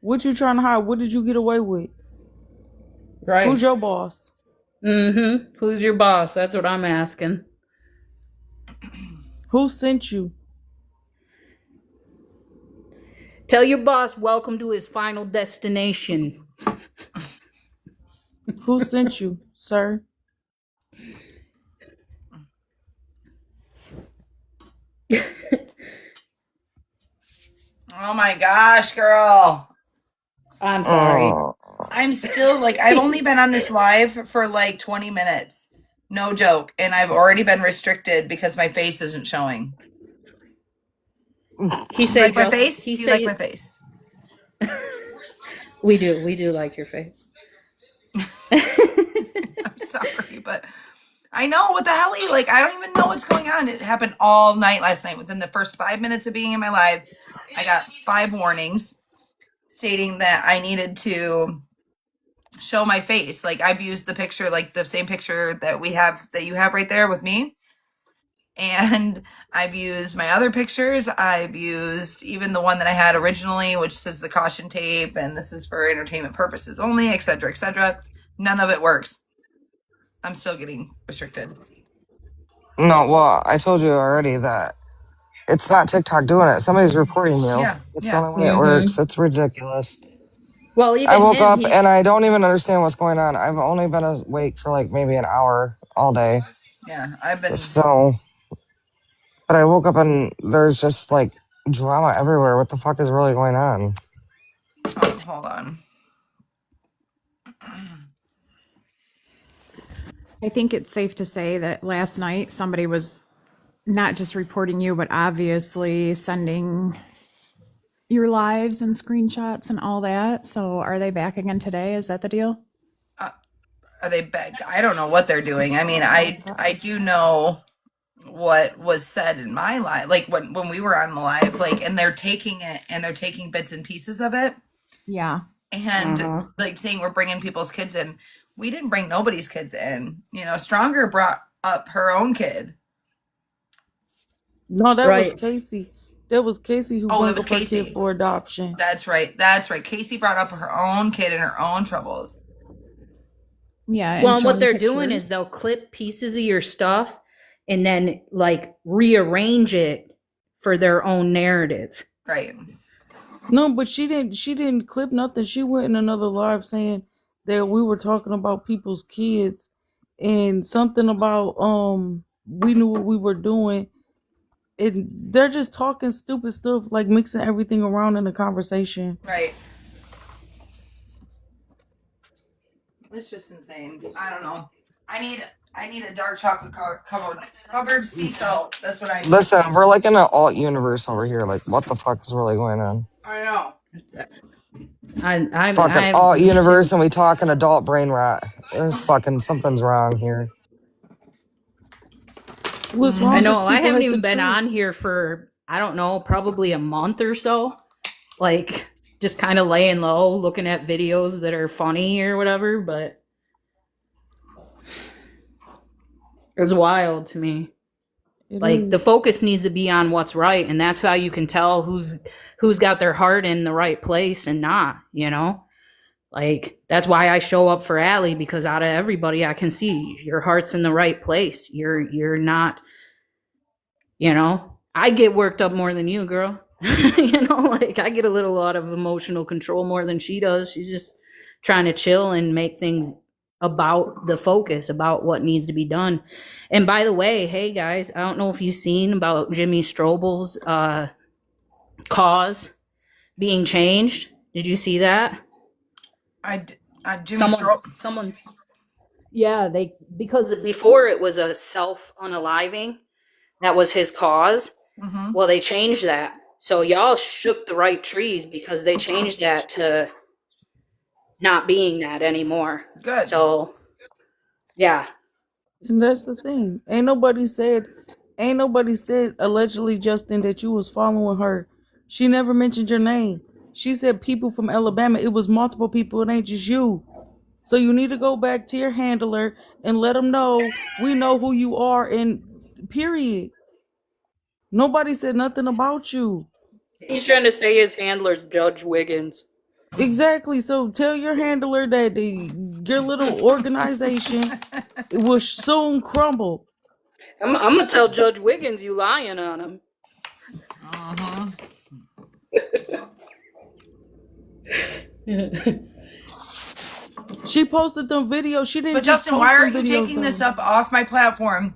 What you trying to hide? What did you get away with?
Right.
Who's your boss?
Mm-hmm. Who's your boss? That's what I'm asking.
Who sent you?
Tell your boss welcome to his final destination.
Who sent you, sir?
Oh my gosh, girl.
I'm sorry.
I'm still like, I've only been on this live for like 20 minutes. No joke. And I've already been restricted because my face isn't showing.
He
Do you
said
like my
just
face?
he
Do you like my
said
face?
we do like your face.
I'm sorry, but I know what the hell. Like, I don't even know what's going on. It happened all night last night. Within the first 5 minutes of being in my live, I got 5 warnings stating that I needed to show my face. Like, I've used the picture, like the same picture that you have right there with me. And I've used my other pictures. I've used even the one that I had originally, which says the caution tape, and this is for entertainment purposes only, etc., etc. None of it works. I'm still getting restricted.
No, well, I told you already that it's not TikTok doing it. Somebody's reporting you.
Yeah,
It's the
yeah.
only way it works. It's ridiculous.
Well,
I
even
woke
him,
up and
he's
I don't even understand what's going on. I've only been awake for like maybe an hour all day.
Yeah, I've been.
So, but I woke up and there's just like drama everywhere. What the fuck is really going on?
Oh, hold on.
I think it's safe to say that last night somebody was not just reporting you, but obviously sending your lives and screenshots and all that. So are they back again today? Is that the deal?
Are they back? I don't know what they're doing. I mean, I do know what was said in my live, like when we were on the live, like, and they're taking it and they're taking bits and pieces of it.
Yeah.
And like saying we're bringing people's kids in. We didn't bring nobody's kids in. You know, Stronger brought up her own kid.
No, that was
right.
Casey. That was Casey who
Oh,
brought
it was
up her
Casey.
kid for adoption.
That's right. That's right. Casey brought up her own kid and her own troubles.
Yeah.
Well, and what
showing
they're doing
pictures.
is they'll clip pieces of your stuff and then like rearrange it for their own narrative.
Right.
No, but she didn't clip nothing. She went in another live saying that we were talking about people's kids and something about we knew what we were doing. And they're just talking stupid stuff, like mixing everything around in the conversation.
Right. It's just insane. I don't know. I need a dark chocolate covered sea salt. That's what I need.
Listen, we're like in an alt universe over here. Like, what the fuck is really going on?
I know.
Fucking alt universe, and we talking adult brain rot. There's fucking something's wrong here.
What's
I
wrong?
know. I haven't
Hate
even
the
been
truth.
on here for, I don't know, probably a month or so. Like, just kind of laying low, looking at videos that are funny or whatever, but it's wild to me.
It
Like, the
is.
focus needs to be on what's right, and that's how you can tell who's got their heart in the right place and not, you know? Like, that's why I show up for Allie, because out of everybody I can see your heart's in the right place. You're not, you know, I get worked up more than you, girl. You know, like I get a little out of emotional control more than she does. She's just trying to chill and make things about the focus, about what needs to be done. And by the way, hey guys, I don't know if you've seen about Jimmy Strobel's cause being changed. Did you see that?
Jimmy
Someone, yeah, because before it was a self unaliving, that was his cause.
Mm-hmm.
Well, they changed that. So y'all shook the right trees because they changed that to not being that anymore.
Good.
So, yeah.
And that's the thing. Ain't nobody said allegedly, Justin, that you was following her. She never mentioned your name. She said people from Alabama. It was multiple people. It ain't just you. So you need to go back to your handler and let them know we know who you are, and period. Nobody said nothing about you.
He's trying to say his handler's Judge Wiggins.
Exactly. So tell your handler that your little organization will soon crumble.
I'm going to tell Judge Wiggins you lying on him.
Uh-huh.
She posted them videos. She didn't.
But
just
Justin,
post
why
them
aren't you
videos,
taking this
though.
up off my platform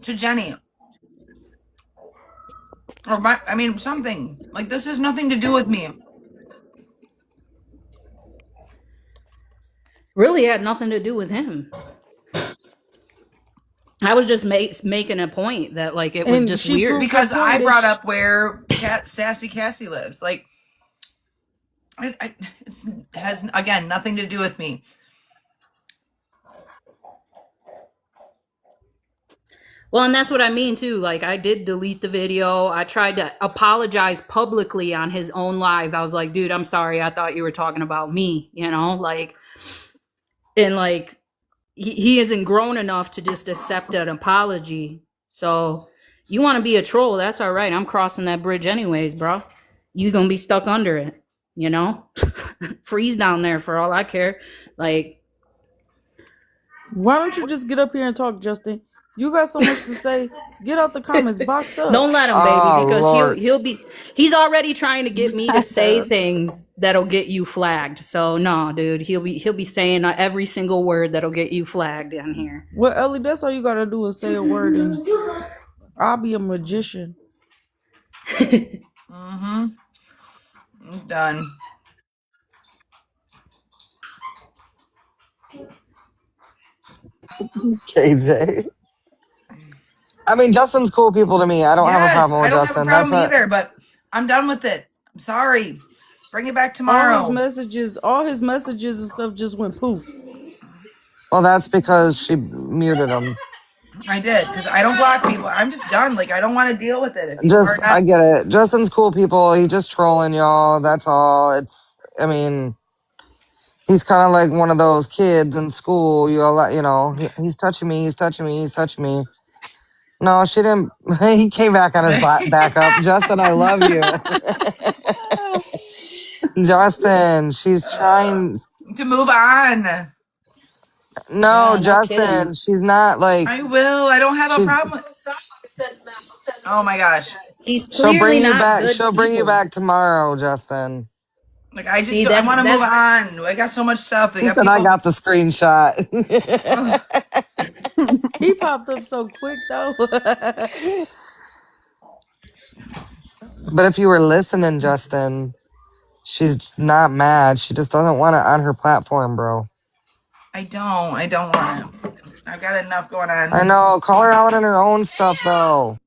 to Jenny? Or something. Like, this has nothing to do with me.
Really had nothing to do with him. I was just making a point that, like, it was
And
just
she
weird.
proved
Because
her point
I
that
brought up where Sassy Cassie lives. Like, it has, again, nothing to do with me.
Well, and that's what I mean too. Like, I did delete the video. I tried to apologize publicly on his own live. I was like, dude, I'm sorry. I thought you were talking about me, you know? Like, and like, he isn't grown enough to just accept an apology. So, you want to be a troll, that's all right. I'm crossing that bridge anyways, bro. You gonna be stuck under it, you know? Freeze down there for all I care. Like,
why don't you just get up here and talk, Justin? You got so much to say. Get out the comments. Box up.
don't let him, baby,
Oh
because
Lord.
he's already trying to get me to say things that'll get you flagged. So no, dude, he'll be saying every single word that'll get you flagged in here.
Well, Ellie, that's all you gotta do is say a word, and I'll be a magician.
Mm-hmm. I'm done.
KJ. I mean, Justin's cool people to me. I don't have a problem with
I don't
Justin.
have a problem
That's not.
either, but I'm done with it. I'm sorry. Bring it back
All
tomorrow.
his messages and stuff just went poof.
Well, that's because she muted him.
I did, because I don't block people. I'm just done. Like, I don't want to deal with it. If people are
I
not,
get it. Justin's cool people. He just trolling y'all. That's all. I mean, he's kind of like one of those kids in school. He's touching me. He's touching me. He's touching me. No, she didn't. He came back on his back up. Justin, I love you. Justin, she's trying
to move on.
No,
Yeah, no kidding.
Justin, she's not like
I will. I don't have a
she.
problem. Oh my gosh.
He's
She'll
clearly
bring you
not
back.
good
She'll bring you
people.
back tomorrow, Justin.
Like,
See,
I want to move
that's
on. I got so much stuff. They
He
got
said, "I
people.
got the screenshot."
He popped up so quick though.
But if you were listening, Justin, she's not mad. She just doesn't want it on her platform, bro.
I don't want it. I've got enough going on.
I know. Call her out on her own stuff, though.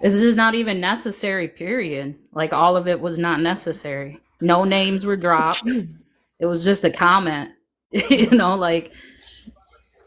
This is not even necessary, period. Like, all of it was not necessary. No names were dropped. It was just a comment. You know, like,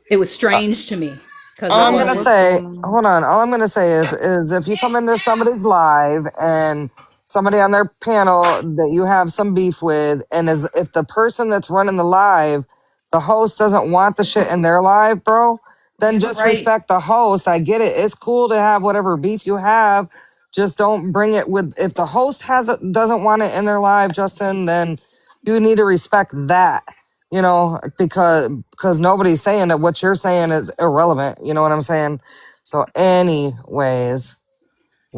it was strange to me because
All
it
I
I'm
don't know
gonna
wasn't.
what's
say,
going on.
hold on. All I'm gonna say is if you come into somebody's live and somebody on their panel that you have some beef with, and is if the person that's running the live, the host doesn't want the shit in their live, bro, then just
Right.
respect the host. I get it. It's cool to have whatever beef you have. Just don't bring it with. If the host doesn't want it in their live, Justin, then you need to respect that. You know, because nobody's saying that what you're saying is irrelevant. You know what I'm saying? So, anyways,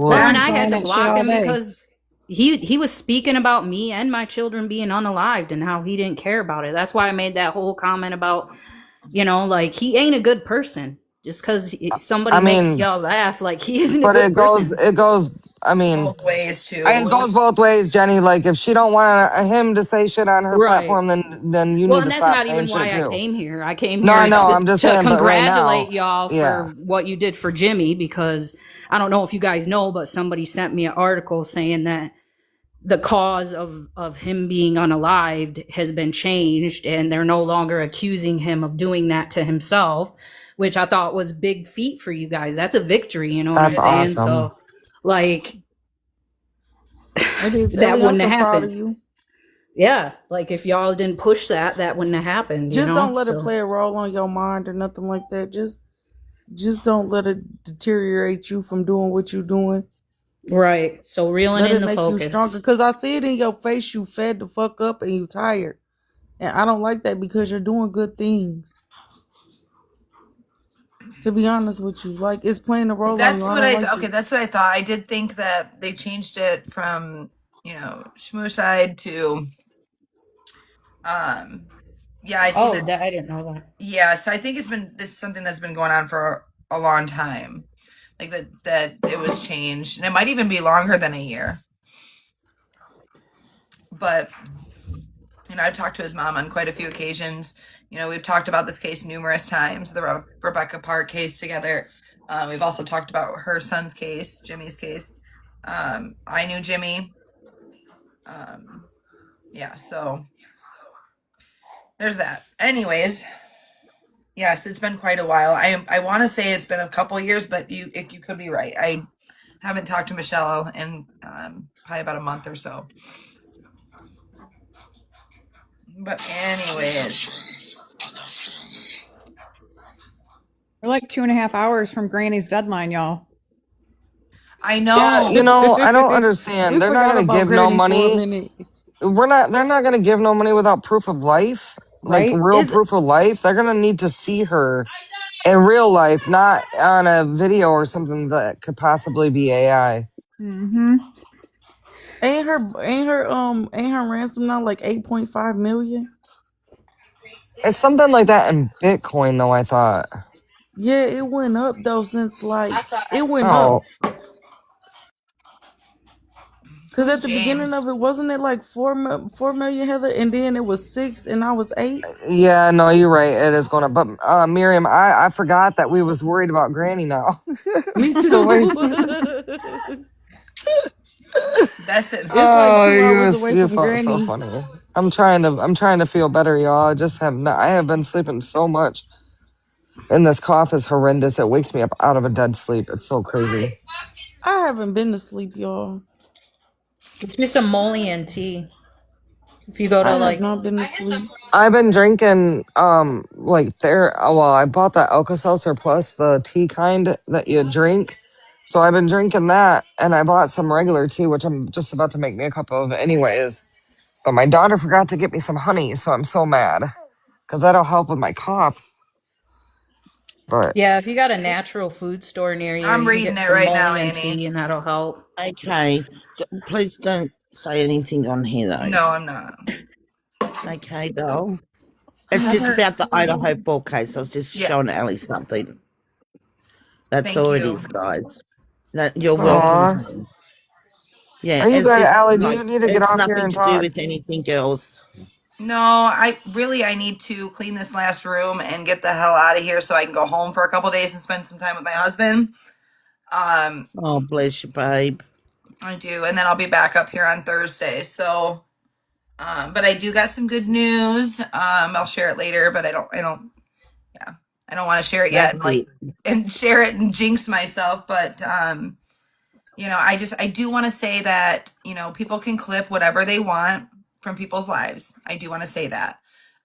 Well,
I've
what?
and
been
I had
calling
to
that shit
block
all
him
day.
because he was speaking about me and my children being unalived and how he didn't care about it. That's why I made that whole comment about, you know, like, he ain't a good person. Just because somebody
I
makes
mean,
y'all laugh, like, he isn't a
but
good person.
it goes. I mean,
Both ways too.
it goes both ways, Jenny. Like, if she don't want him to say shit on her
Right.
platform, then you
Well,
need to
and that's
stop
not
saying
even
shit
why I
too.
came here. I came
No, I
here
know. I'm just
to
saying, but right
congratulate
now,
y'all
yeah,
for what you did for Jimmy, because I don't know if you guys know, but somebody sent me an article saying that the cause of him being unalived has been changed and they're no longer accusing him of doing that to himself, which I thought was big feat for you guys. That's a victory, you know what I'm
that's
It
saying?
is.
awesome.
So, like,
It is,
that
Ellie. I'm
wouldn't have
so proud of
happened.
you.
Yeah, like, if y'all didn't push that, that wouldn't have happened, you
Just
know?
don't let it
So,
play a role on your mind or nothing like that. Just don't let it deteriorate you from doing what you're doing.
right. So, reeling
Let
in
it
the
make you stronger.
focus.
Cause I see it in your face. You fed the fuck up and you tired. And I don't like that because you're doing good things. To be honest with you, like it's playing a role on you.
That's
I
what
don't like
okay,
it.
that's what I thought. I did think that they changed it from, Shmoo side to um yeah, I seen
Oh,
that.
that I didn't know that.
Yeah, so I think it's something that's been going on for a long time. Like that it was changed. And it might even be longer than a year. But I've talked to his mom on quite a few occasions. We've talked about this case numerous times, the Rebecca Park case together. We've also talked about her son's case, Jimmy's case. I knew Jimmy. Yeah, so there's that. Anyways, yes, it's been quite a while. I want to say it's been a couple of years, but you could be right. I haven't talked to Michelle in probably about a month or so. But anyways,
We're like 2.5 hours from Granny's deadline, y'all.
I
Yeah,
know.
you know, I don't understand.
We
They're not
forgot
gonna
about
give no
Granny for a
money.
minute.
They're not going to give no money without proof of life, like
Right?
real
Is
proof of life. They're going to need to see her in real life, not on a video or something that could possibly be AI.
Mm-hmm.
ain't her ransom now like 8.5 million?
It's something like that in Bitcoin, though, I thought.
Yeah, it went up though since it went up.
Oh,
Cause
Who's
at the beginning
James?
of it, wasn't it like 4 million, Heather, and then it was 6, and I was 8.
yeah, no, you're right. It is going up. But Miriam, I forgot that we was worried about Granny now.
Me
The way-
too.
That's it.
It's like
oh,
2 hours away
you
from
felt so
Granny.
funny. I'm trying to feel better, y'all. I have been sleeping so much. And this cough is horrendous. It wakes me up out of a dead sleep. It's so crazy.
I haven't been to sleep, y'all.
Get you some Molian tea. If you go
I
to,
have
like,
not been to sleep.
I've been drinking like well, I bought that Alka-Seltzer Plus, the tea kind that you drink. So I've been drinking that, and I bought some regular tea, which I'm just about to make me a cup of anyways. But my daughter forgot to get me some honey, so I'm so mad because that'll help with my cough. But
yeah, if you got a natural food store near you,
I'm
you can
reading
get
it
some
right now,
Molian
Annie.
tea and that'll help.
Okay, please don't say anything on here though.
No, I'm not.
Okay, doll. It's just
Heather,
about the Idaho 4 case. I was just
yeah,
showing Ellie something. That's
thank
all it
you.
is, guys. That you're welcome
aw,
home. Yeah,
are you
it's
good,
just
Allie? Do
like
you need to get
it's
off here
nothing
and
to do
talk?
with anything else.
No, I need to clean this last room and get the hell out of here so I can go home for a couple days and spend some time with my husband.
Oh, bless you, babe.
I do, and then I'll be back up here on Thursday. So, but I do got some good news. I'll share it later, but I don't want to share it yet
That's
and
it.
share it and jinx myself. But I do want to say that people can clip whatever they want from people's lives. I do want to say that.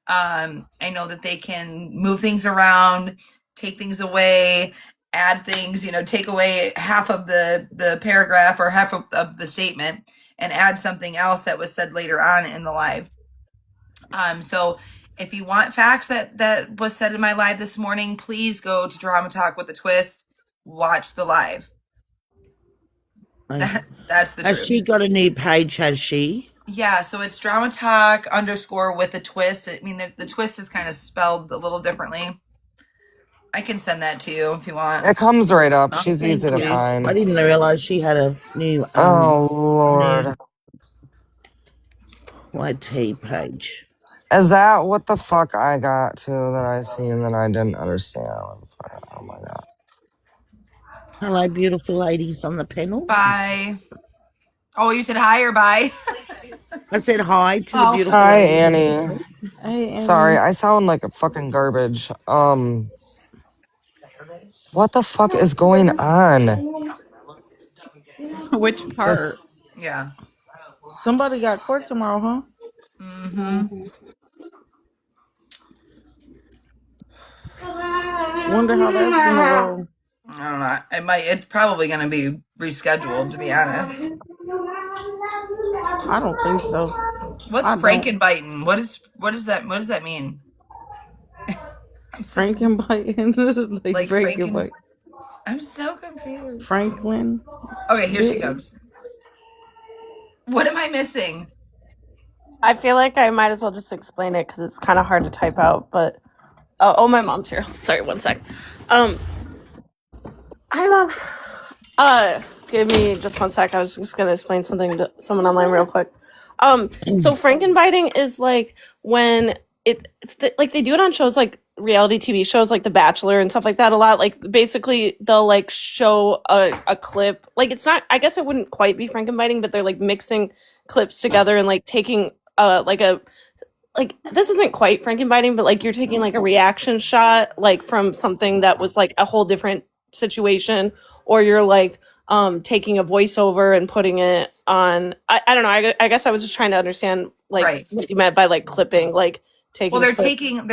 I know that they can move things around, take things away, add things, take away half of the paragraph or half of the statement and add something else that was said later on in the live. So if you want facts that was said in my live this morning, please go to Drama Talk with a Twist. Watch the live. That's the
Has
truth.
she got a new page, has she?
Yeah, so it's Drama Talk _ with a twist. I mean, the twist is kind of spelled a little differently. I can send that to you if you want.
It comes right up.
Oh,
She's
thank
easy to
you. I
find.
didn't realise she had a new
Oh
new
Lord.
YT page.
Is that what the fuck I got to that I seen that I didn't understand? Oh my god.
Hello, beautiful ladies on the panel.
Bye. Oh, you said hi or bye?
I said hi to the
Oh.
beautiful
Hi,
ladies on the
Annie.
panel.
Hey,
Sorry,
Annie.
I sound like a fucking garbage. What the fuck is going on?
Which
This
part?
Yeah.
Somebody got court tomorrow, huh?
Mm-hmm.
Wonder how that's gonna roll.
I don't know. It's probably going to be rescheduled, to be honest.
I don't think so.
What's
I don't.
Frankenbiting? What does that mean? I'm so
Frankenbite, like
like Franken.
Frankenbite.
I'm so confused.
Franklin.
Okay, here she comes. What am I missing?
I feel like I might as well just explain it because it's kind of hard to type out. But my mom's here. Sorry, one sec. Hi, mom. Give me just one sec. I was just gonna explain something to someone online real quick. So Frankenbiting is like when like they do it on shows like reality TV shows like The Bachelor and stuff like that a lot. Like basically they'll like show a clip. Like it's not. I guess it wouldn't quite be Frankenbiting, but they're like mixing clips together and like taking like this isn't quite Frankenbiting, but like you're taking like a reaction shot like from something that was like a whole different situation, or you're like taking a voiceover and putting it on. I don't know. I guess I was just trying to understand like
Right.
what you meant by like clipping, like taking.
Well, they're
clip-
taking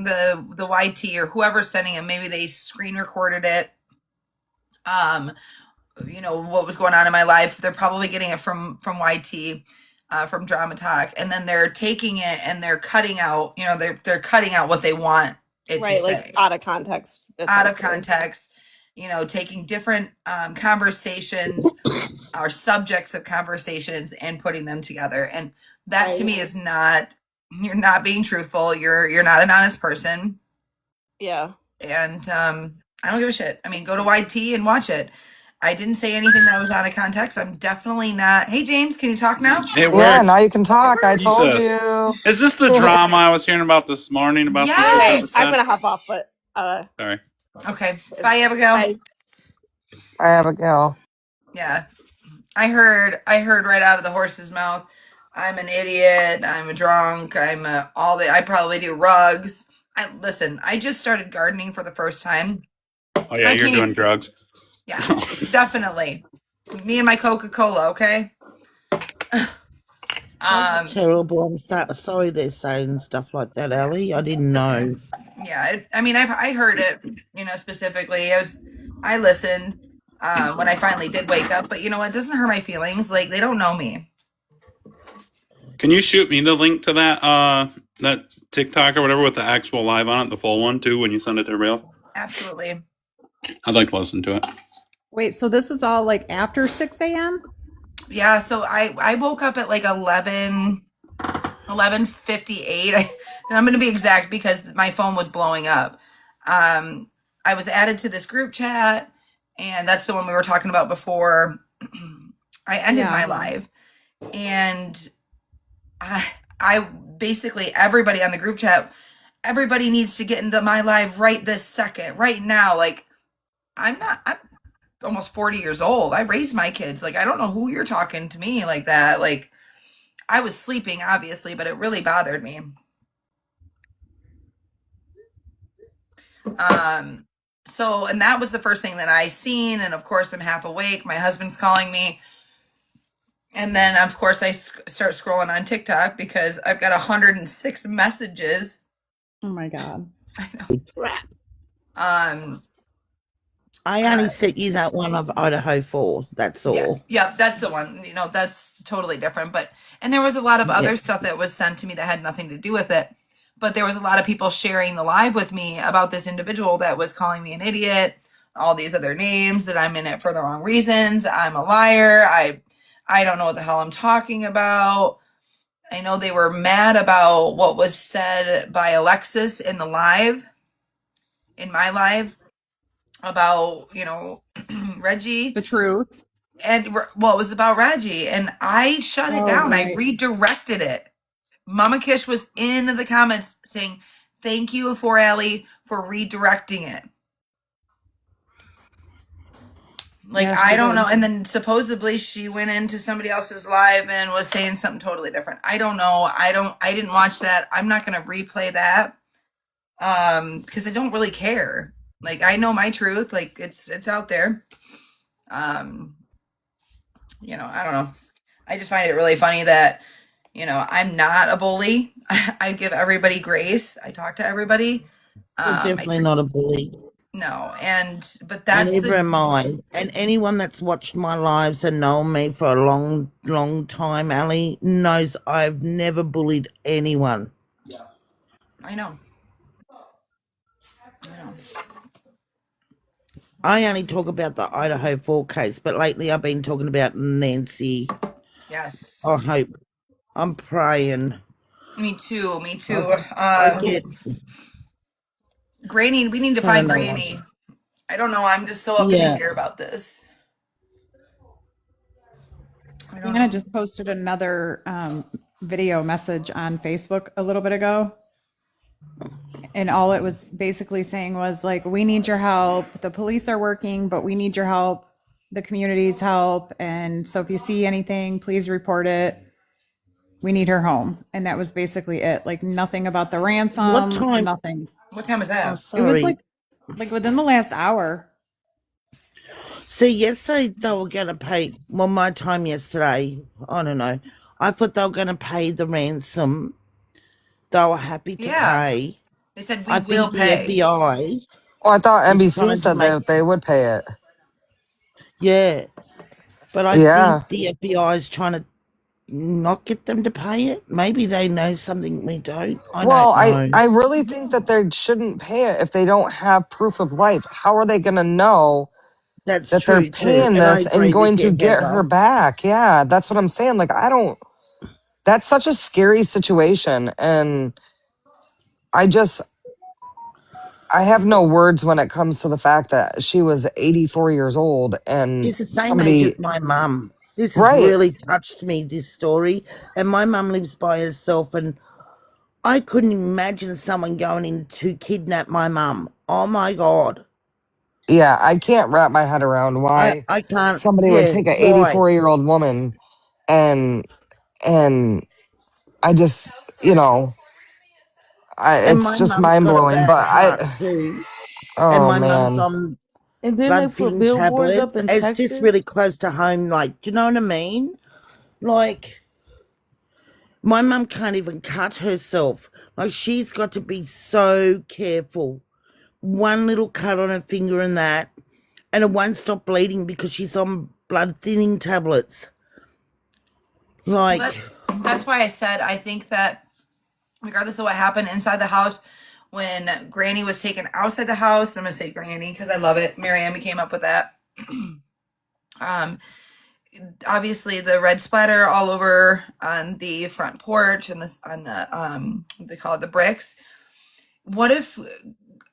the YT or whoever's sending it. Maybe they screen recorded it. What was going on in my life. They're probably getting it from YT, from Drama Talk, and then they're taking it and they're cutting out. They're cutting out what they want it
right,
to
like
say
out of context.
out of
essentially.
context. Taking different conversations or subjects of conversations and putting them together, and that to
Right.
me is not. You're not being truthful. You're not an honest person.
Yeah.
And I don't give a shit. I mean, go to YT and watch it. I didn't say anything that was out of context. I'm definitely not. Hey, James, can you talk now?
It
yeah,
worked.
now you can talk. I told
Jesus.
you.
Is this the drama I was hearing about this morning about some shit that
Yes.
was
I'm
said?
gonna hop off, but
Sorry.
Okay. Bye, Abigail.
bye.
I have a gal.
Yeah. I heard right out of the horse's mouth. I'm an idiot. I'm a drunk. I probably do rugs. I just started gardening for the first time.
Oh yeah,
I
you're
can't-
doing drugs.
Yeah, definitely. Me and my Coca-Cola, okay?
That's terrible. I'm sorry they're saying stuff like that, Ellie. I didn't know.
Yeah, I heard it, specifically. I listened when I finally did wake up, but it doesn't hurt my feelings. Like, they don't know me.
Can you shoot me the link to that TikTok or whatever with the actual live on it, the full one too, when you send it to everybody else?
Absolutely.
I'd like to listen to it.
Wait, so this is all like after 6 a.m.?
Yeah, so I woke up at like 11:58. And I'm going to be exact because my phone was blowing up. I was added to this group chat, and that's the one we were talking about before I ended my live. And basically everybody on the group chat, everybody needs to get into my live right this second, right now. Like, I'm almost 40 years old. I raised my kids. Like, I don't know who you're talking to me like that. Like, I was sleeping, obviously, but it really bothered me. So, and that was the first thing that I seen. And of course, I'm half awake. My husband's calling me. And then, of course, I start scrolling on TikTok because I've got 106 messages.
Oh my God.
I know.
I only sent you that one of Idaho 4. That's all.
Yeah, that's the one. You know, that's totally different. But, and there was a lot of other
Yeah.
stuff that was sent to me that had nothing to do with it. But there was a lot of people sharing the live with me about this individual that was calling me an idiot, all these other names, that I'm in it for the wrong reasons. I'm a liar. I don't know what the hell I'm talking about. I know they were mad about what was said by Alexis in the live, in my live, about, you know, Reggie.
The truth.
And well, it was about Reggie, and I shut it down.
Right.
I redirected it. Mama Kish was in the comments saying, "Thank you for Allie for redirecting it." Like,
Yeah,
I don't
did.
know. And then supposedly she went into somebody else's live and was saying something totally different. I don't know. I didn't watch that. I'm not going to replay that. Because I don't really care. Like, I know my truth. Like, it's out there. You know, I don't know. I just find it really funny that, you know, I'm not a bully. I give everybody grace. I talk to everybody.
You're definitely not a bully.
No, but
And
that's
neither am I. And anyone that's watched my lives and known me for a long, long time, Ali, knows I've never bullied anyone.
I know.
I only talk about the Idaho 4 case, but lately I've been talking about Nancy.
Yes.
I hope. I'm praying.
Me too.
I get
Granny, we need to find Granny. I don't know. I'm just so up in the air about this.
Savannah just posted another video message on Facebook a little bit ago. And all it was basically saying was like, we need your help. The police are working, but we need your help. The community's help. And so if you see anything, please report it. We need her home. And that was basically it. Like, nothing about the ransom.
What time?
Nothing.
What time was that?
Oh,
It
sorry.
was like within the last hour.
See, yesterday they were going to pay, well, my time yesterday, I don't know. I thought they were going to pay the ransom. They were happy to pay.
They said
I
will
think
pay.
the FBI.
Oh, I thought
is
NBC
trying to
said
make,
that they would pay it.
yeah. But I
Yeah.
think the FBI is trying to not get them to pay it. Maybe they know something we don't. I
Well,
don't know.
I really think that they shouldn't pay it if they don't have proof of life. How are they going to know
That's
that they're
true too.
paying
And I
this and
agree
going
with
to
you,
get her
Heather.
back? Yeah, that's what I'm saying. Like, that's such a scary situation. And I have no words when it comes to the fact that she was 84 years old and
She's the same age
somebody,
as my mum. This has
right.
really touched me, this story. And my mum lives by herself, and I couldn't imagine someone going in to kidnap my mum. Oh my God.
Yeah, I can't wrap my head around why
I can't,
somebody would
yeah,
take an
why?
84-year-old woman and, and I just, you know,
And
it's
my
just
mum's
mind
got a
blowing.
bad
But
heart too. And
oh
my mum's
man.
on
And then they
blood
put
thinning
billboards up
tablets.
in
It's just really
Texas.
close to home. Like, do you know what I mean? Like, my mum can't even cut herself. Like, she's got to be so careful. One little cut on her finger and that, and it won't stop bleeding because she's on blood thinning tablets. Like,
That's why I said I think that regardless of what happened inside the house, when Granny was taken outside the house, I'm gonna say Granny because I love it. Marianne came up with that. Obviously the red splatter all over on the front porch and on the they call it the bricks. What if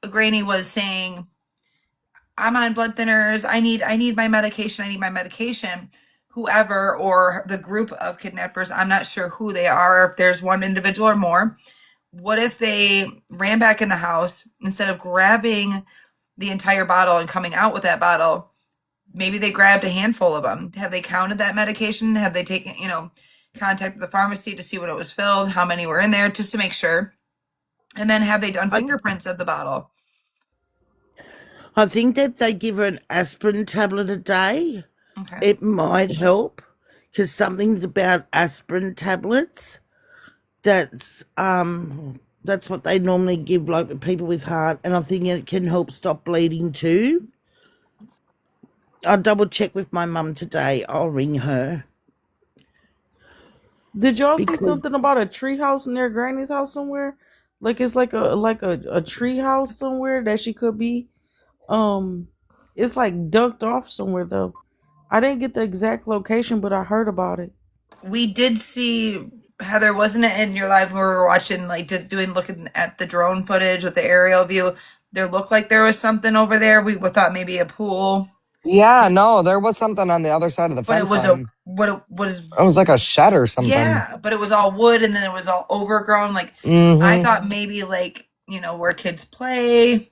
Granny was saying, I'm on blood thinners, I need my medication, whoever or the group of kidnappers, I'm not sure who they are, if there's one individual or more, what if they ran back in the house instead of grabbing the entire bottle and coming out with that bottle? Maybe they grabbed a handful of them. Have they counted that medication? Have they taken, contacted the pharmacy to see when it was filled, how many were in there, just to make sure? And then have they done fingerprints of the bottle?
I think that they give her an aspirin tablet a day.
Okay.
It might help because something's about aspirin tablets. That's what they normally give like people with heart, and I think it can help stop bleeding too. I'll double check with my mum today. I'll ring her.
Did y'all see
Because-
something about a tree house near Granny's house somewhere? Like it's like a tree house somewhere that she could be. It's like ducked off somewhere though. I didn't get the exact location, but I heard about it.
We did see, Heather, wasn't it in your live when we were watching, like looking at the drone footage with the aerial view? There looked like there was something over there. We thought maybe a pool,
Yeah, no, there was something on the other side of the
but it
fence
was
line.
it
It was like a shed or something.
yeah, but it was all wood and then it was all overgrown. Like I
Mhm.
thought maybe like, where kids play.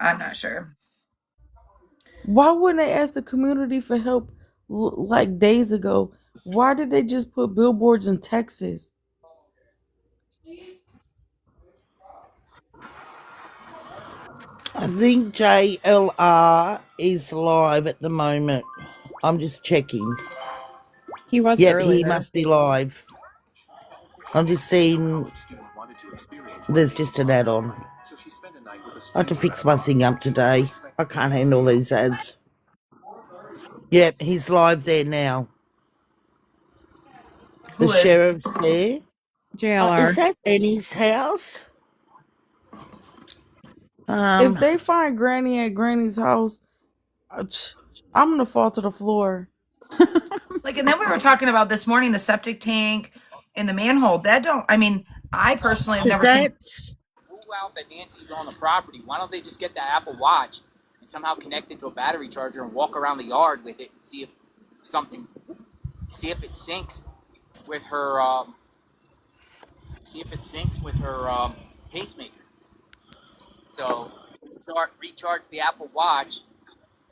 I'm not sure.
Why wouldn't they ask the community for help like days ago? Why did they just put billboards in Texas?
I think JLR is live at the moment. I'm just checking.
He was
Yep,
earlier.
he must be live. I'm just seeing there's just an ad on. I have to fix my thing up today. I can't handle these ads. Yep, he's live there now.
Who
The
is?
sheriff's there.
JLR.
Is that Annie's house?
If they find Granny at Granny's house, I'm gonna fall to the floor.
Like, and then we were talking about this morning the septic tank and the manhole. I personally have
is
never seen.
that
Rule out that Nancy's on the property. Why don't they just get that Apple Watch and somehow connect it to a battery charger and walk around the yard with it and see if it syncs with her pacemaker. So recharge the Apple Watch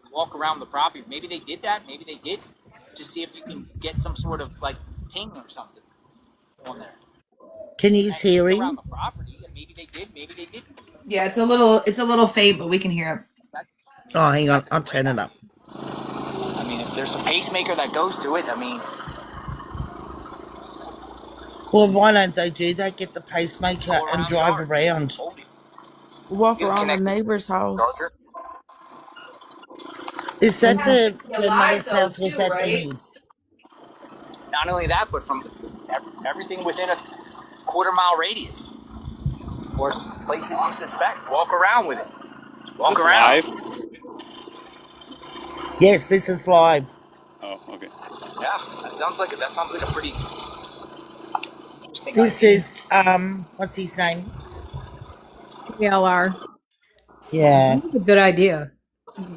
and walk around the property. Maybe they did that. Maybe they did. Just see if you can get some sort of like ping or something on there.
can you
At
hear
least
him?
around the property, and maybe they did. Maybe they didn't.
Yeah, it's a little faint, but we can hear it.
Oh, hang on, I'll turn it up.
I mean, if there's a pacemaker that goes to it, I mean,
Well, why don't they do that? Get the pacemaker
go
and
around the
drive
yard,
around.
hold it.
Walk
You
around a
connect the
neighbor's house.
charger.
Is that the
Yeah,
grandmother's
live, though,
house? Was
too,
that
right?
Annie's?
Not only that, but from everything within a quarter-mile radius, or places you suspect. Walk around with it. Walk around.
Live?
Yes, this is live.
Oh, okay.
Yeah, that sounds like a pretty interesting
This
idea.
is what's his name?
JLR.
Yeah.
That's a good idea.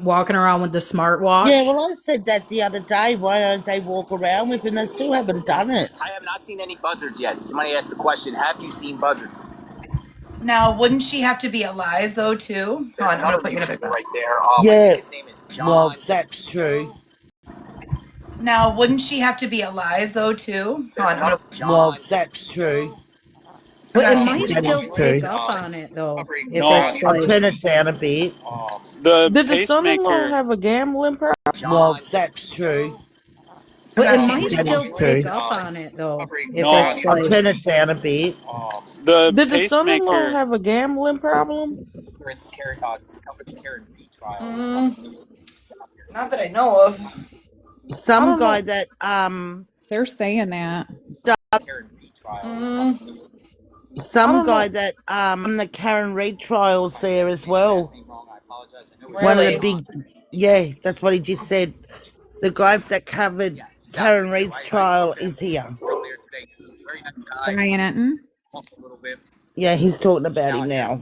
Walking around with the smartwatch.
Yeah, well, I said that the other day. Why don't they walk around with it? And they still haven't done it.
I have not seen any buzzards yet. Somebody asked the question, have you seen buzzards?
Now, wouldn't she have to be alive though too? Hold on, I'm gonna put you in a big box.
right there.
Yeah.
His name is John.
Well, that's true.
Now, wouldn't she have to be alive though too? Hold on, I'm gonna.
John.
Well, that's true.
But
I'm
it
not
might
seeing
That
still
is
pick
true.
up on it though. If
No,
it's
I'll
like
turn it down a bit.
The
Did the son-in-law
pacemaker.
have a gambling problem?
Well, that's true.
but
I'm
it
not
might
seeing-
That
still
is
pick
true.
up on it though. If
No,
it's
I'll
like
turn it down a bit.
The
Did the son-in-law
pacemaker.
have a gambling problem?
Not that I know of.
Some
don't
guy
know.
that
They're saying that.
some guy that the Karen Reid trials there as well. One of the
Really?
big, yeah, that's what he just said. The guy that covered Karen Reid's trial is here.
Brian Enton.
Yeah, he's talking about him now.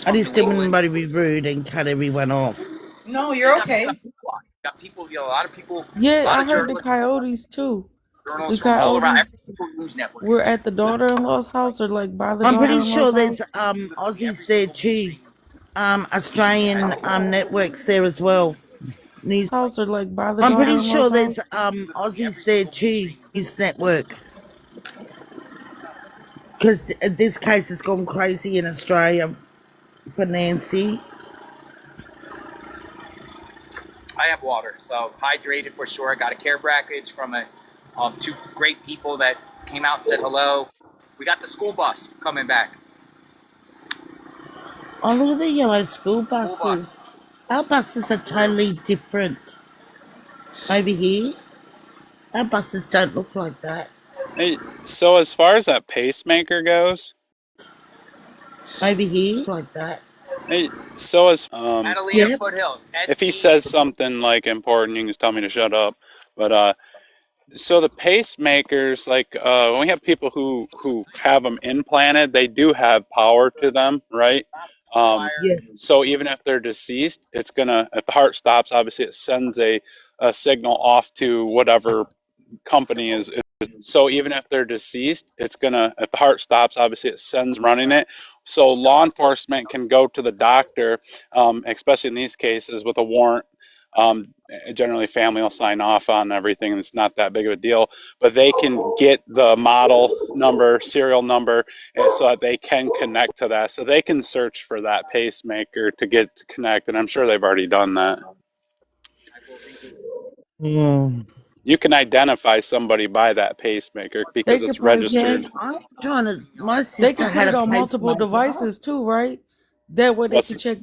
I just didn't want to be rude and cut everyone off.
No, you're okay.
got people, a lot of people, a
Yeah,
lot
I
of
heard the
journalists,
coyotes too. The
journalists from all around, every
coyotes
single news network
were
is here.
at the daughter-in-law's house, or like by the
I'm pretty
daughter-in-law's
sure there's
house.
Aussies there too. Australian networks there as well. News.
House, or like by the
I'm pretty sure
daughter-in-law's
there's
house.
Aussies there too. News network. Because this case has gone crazy in Australia for Nancy.
I have water, so hydrated for sure. I got a care package from two great people that came out and said hello. We got the school bus coming back.
Oh, look at the yellow school
School
buses.
bus.
Our buses are totally different. Over here, our buses don't look like that.
Hey, so as far as that pacemaker goes,
Over here, like that.
hey, so as
Catalina
Yep.
Foothills.
if he says something like important, you can just tell me to shut up. But so the pacemakers, like when we have people who have them implanted, they do have power to them, right?
Yeah.
So even if they're deceased, it's gonna, if the heart stops, obviously it sends a signal off to whatever company is. So even if they're deceased, it's gonna, if the heart stops, obviously it sends running it. So law enforcement can go to the doctor, especially in these cases with a warrant. Generally, family will sign off on everything, and it's not that big of a deal. But they can get the model number, serial number, so that they can connect to that. So they can search for that pacemaker to get to connect, and I'm sure they've already done that.
Mm.
You can identify somebody by that pacemaker
They
because
could
it's
probably
registered.
I'm trying to. My
they
sister
could put
had
it
a
on multiple
pacemaker.
devices too, right? That way they
What's
could check.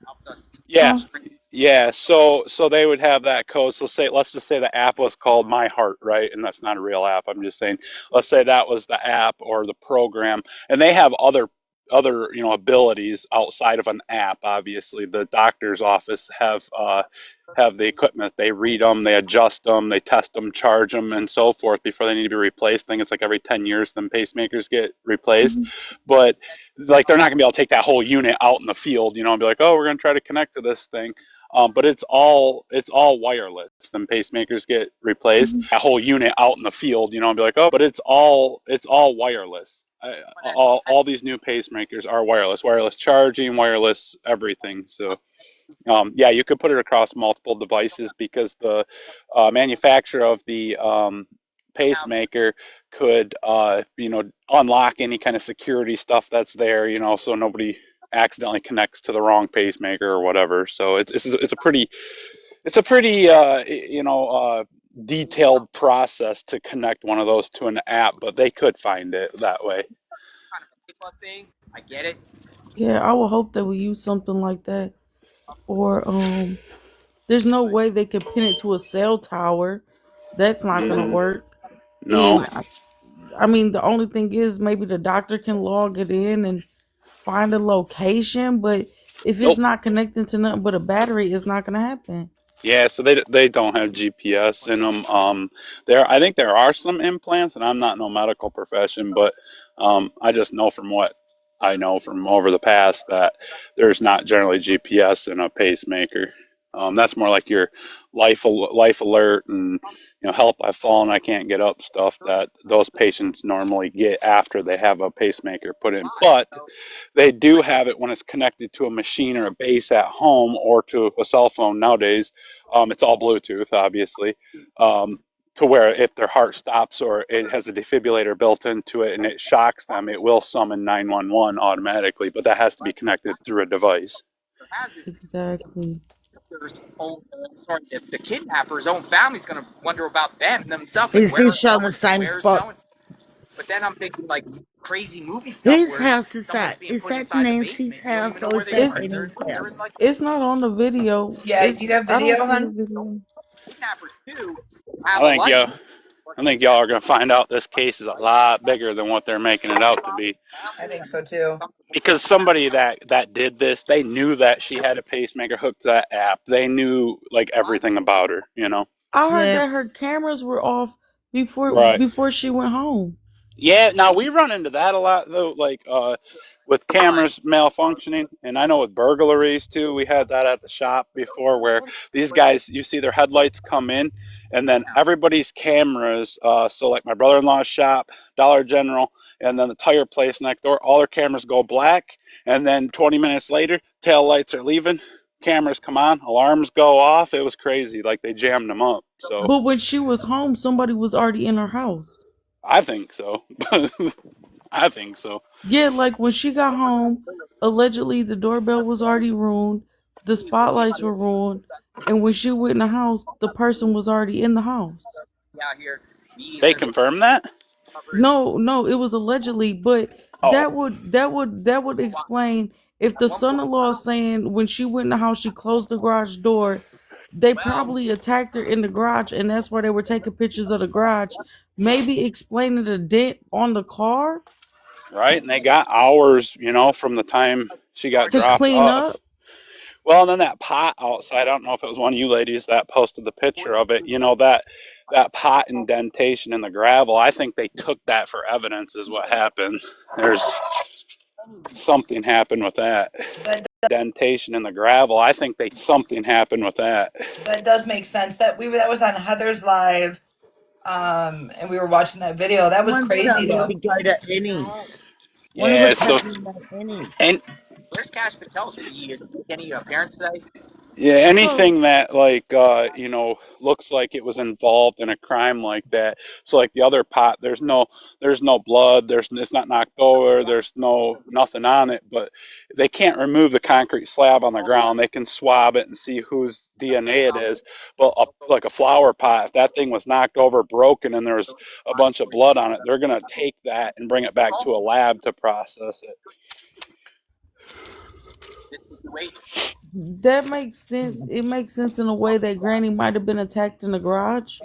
Helps us.
Yeah,
Huh?
yeah. So they would have that code. So say, let's just say the app was called My Heart, right? And that's not a real app. I'm just saying, let's say that was the app or the program, and they have other abilities outside of an app. Obviously, the doctor's office have the equipment. They read them, they adjust them, they test them, charge them, and so forth before they need to be replaced. I think it's like every 10 years, then pacemakers get replaced. But like they're not gonna be able to take that whole unit out in the field, and be like, oh, we're gonna try to connect to this thing. But it's all wireless. Then pacemakers get replaced. That whole unit out in the field, and be like, oh, but it's all wireless. All these new pacemakers are wireless charging, wireless everything. So yeah, you could put it across multiple devices because the manufacturer of the pacemaker could unlock any kind of security stuff that's there, so nobody accidentally connects to the wrong pacemaker or whatever. So it's a pretty detailed process to connect one of those to an app, but they could find it that way.
Kind of a thing. I get it.
Yeah, I would hope that we use something like that. Or there's no way they could pin it to a cell tower. That's not gonna work.
No.
And I mean, the only thing is maybe the doctor can log it in and find a location, but if it's
Nope.
not connecting to nothing but a battery, it's not gonna happen.
Yeah, so they don't have GPS in them. I think there are some implants, and I'm not no medical profession, but I just know from what I know from over the past that there's not generally GPS in a pacemaker. That's more like your life alert and help, I've fallen, I can't get up stuff that those patients normally get after they have a pacemaker put in. But they do have it when it's connected to a machine or a base at home or to a cell phone nowadays. It's all Bluetooth, obviously, to where if their heart stops or it has a defibrillator built into it and it shocks them, it will summon 911 automatically, but that has to be connected through a device.
Exactly.
If the kidnapper's own family's going to wonder about them themselves.
Is this on the same spot?
But then I'm thinking like crazy movie stuff.
Whose house is that? Is that Nancy's house or is that Benny's house?
It's not on the video.
Yeah, you got
I
video,
don't see the
hon?
video.
Kidnappers too.
I think y'all are going to find out this case is a lot bigger than what they're making it out to be.
I think so too.
Because somebody that did this, they knew that she had a pacemaker hooked to that app. They knew like everything about her,
I heard
Yeah.
that her cameras were off
Right.
before she went home.
Yeah, now we run into that a lot though, like with cameras malfunctioning, and I know with burglaries too. We had that at the shop before, where these guys, you see their headlights come in, and then everybody's cameras. So like my brother-in-law's shop, Dollar General, and then the tire place next door, all their cameras go black, and then 20 minutes later, tail lights are leaving, cameras come on, alarms go off. It was crazy, like they jammed them up. So
But when she was home, somebody was already in her house.
I think so. I think so.
Yeah, like when she got home, allegedly the doorbell was already ruined, the spotlights were ruined, and when she went in the house, the person was already in the house.
Out here, meetings
They
are
confirmed that.
No, no, it was allegedly, but
Oh,
that would explain if the son-in-law is saying when she went in the house she closed the garage door, they probably attacked her in the garage and that's why they were taking pictures of the garage. Maybe explaining the dent on the car
right. And they got hours, from the time she got
to
dropped
clean up.
off. Well, and then that pot outside. I don't know if it was one of you ladies that posted the picture of it. That pot indentation in the gravel. I think they took that for evidence. Is what happened. There's something happened with that
That
indentation in the gravel. I think they something happened with that.
that does make sense. That was on Heather's live, and we were watching that video. That was
Someone's
crazy
starting
though.
to go to Ennis. Wonder
Yeah.
what's
So
happening at Ennis.
and
Where's Cash Patel? Did he make any appearance today?
Yeah,
So
anything that like looks like it was involved in a crime like that. So like the other pot, there's no blood, it's not knocked over, there's nothing on it, but they can't remove the concrete slab on the ground. They can swab it and see whose DNA it is. But like a flower pot, if that thing was knocked over, broken, and there's a bunch of blood on it, they're gonna take that and bring it back to a lab to process it.
This situation.
that makes sense. It makes sense in a way that Granny might have been attacked in the garage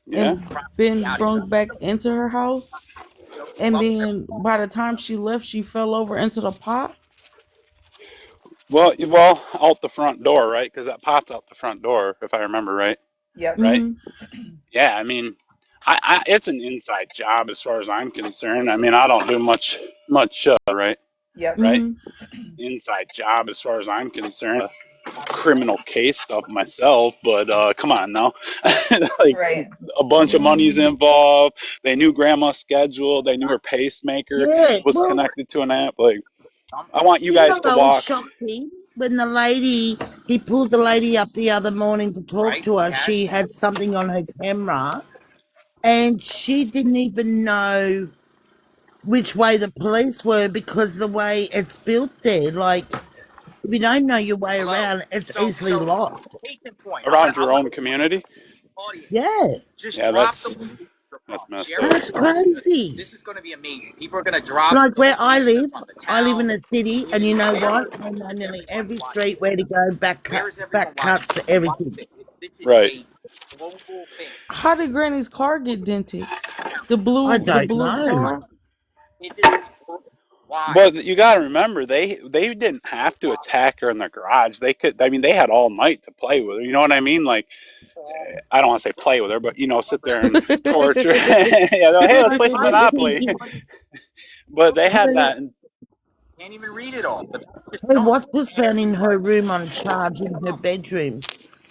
Yeah.
and been brung back into her house. And then by the time she left, she fell over into the pot.
Well, out the front door, right? Because that pot's out the front door, if I remember right.
Yep.
Right?
Mm-hmm.
Yeah, I mean, it's an inside job as far as I'm concerned. I mean, I don't do much, right?
Yep.
Right?
Mm-hmm.
Inside job as far as I'm concerned. Criminal case stuff myself, but come on now, like
Right.
a bunch of money's involved. They knew grandma's schedule. They knew her pacemaker
Yeah,
was
well,
connected to an app. Like, I want you
you
guys
know,
to
I was
walk.
shocked when he pulled the lady up the other morning to talk to her. She had something on her camera and she didn't even know which way the police were because the way it's built there. Like, if you don't know your way around, it's easily lost.
Case in point,
Around your own community.
audience.
Yeah,
Just
Yeah,
drop
that's
the.
that's messed
Share
up.
that's
it.
crazy.
This is going to be amazing. People are going to drop
Like
the
where I
location
live,
from the
I live in
town,
a city, and
community.
you know
Share
what?
it.
I know
Where's
nearly
everyone
every
watching?
street where to go,
Where's everyone
back
watching?
cuts,
Watch
everything.
this. This is
Right.
a global thing.
How did Granny's car get dented? The
I
blue, the
don't
blue
know.
car.
This is why.
But you got to remember, they didn't have to attack her in the garage. They could. I mean, they had all night to play with her. You know what I mean? Like, I don't want to say play with her, but sit there and torture. Yeah, hey, let's play some
I'm
Monopoly.
thinking,
But they had
hey,
that.
Can't even read it all. But just
her
don't.
watch was found in her room on charge in her bedroom.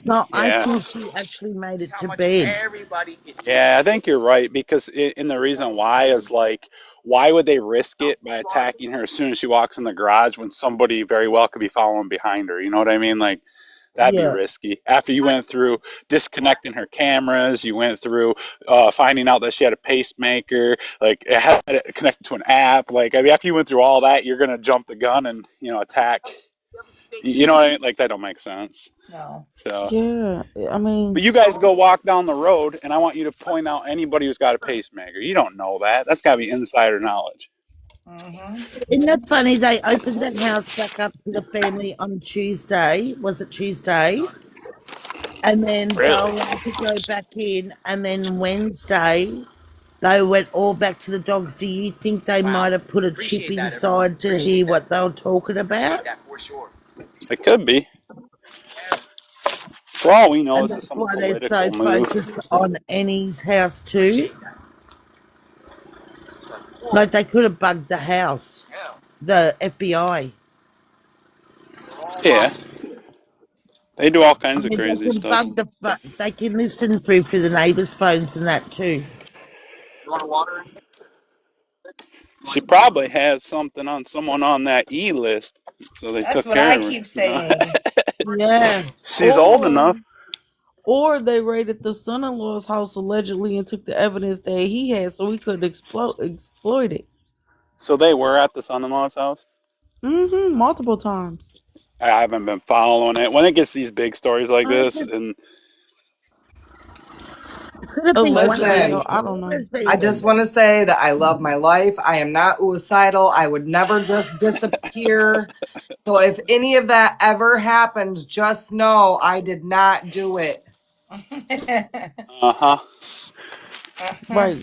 So I
Yeah.
think she actually made
This is
it
how
to
much
bed.
everybody is.
Yeah, I think you're right because in the reason why is like, why would they risk it by attacking her as soon as she walks in the garage when somebody very well could be following behind her? You know what I mean? Like, that'd be
Yeah.
risky. After you went through disconnecting her cameras, you went through finding out that she had a pacemaker, like it had it connected to an app. Like, I mean, after you went through all that, you're gonna jump the gun and attack. You know what I mean? Like, that don't make sense.
No.
So.
Yeah, I
But
mean,
you guys go walk down the road, and I want you to point out anybody who's got a pacemaker. You don't know that. That's got to be insider knowledge.
Mm-hmm.
Isn't that funny? They opened that house back up to the family on Tuesday. Was it Tuesday? And then they were
Really?
allowed to go back in. And then Wednesday, they went all back to the dogs. Do you think they might have put a chip
Appreciate that, everyone.
inside to hear what they were talking about?
That for sure.
It could be. For all we know,
And
this is
that's
some
why they're
political
so
move.
focused on Annie's house too. Like they could have bugged the house, the FBI.
They're all
Yeah,
watching.
they do all
I
kinds of
mean, they
crazy
can
stuff.
bug they can listen through the neighbours' phones and that too.
You want a water? You
She
want
probably has something on someone on that E list, so they
That's
took
what
care
I
of her.
keep saying.
Yeah.
She's old
Or
enough.
they raided the son-in-law's house allegedly and took the evidence that he had so he could exploit it.
So they were at the son-in-law's house.
Multiple times.
I haven't been following it. When it gets these big stories like
I
this,
just,
and
could have been one of
Allegedly,
those
Listen,
though, I don't know.
cameras
I just
even.
want to say that I love my life. I am not suicidal. I would never just disappear. So if any of that ever happens, just know I did not do it.
uh-huh,
Right.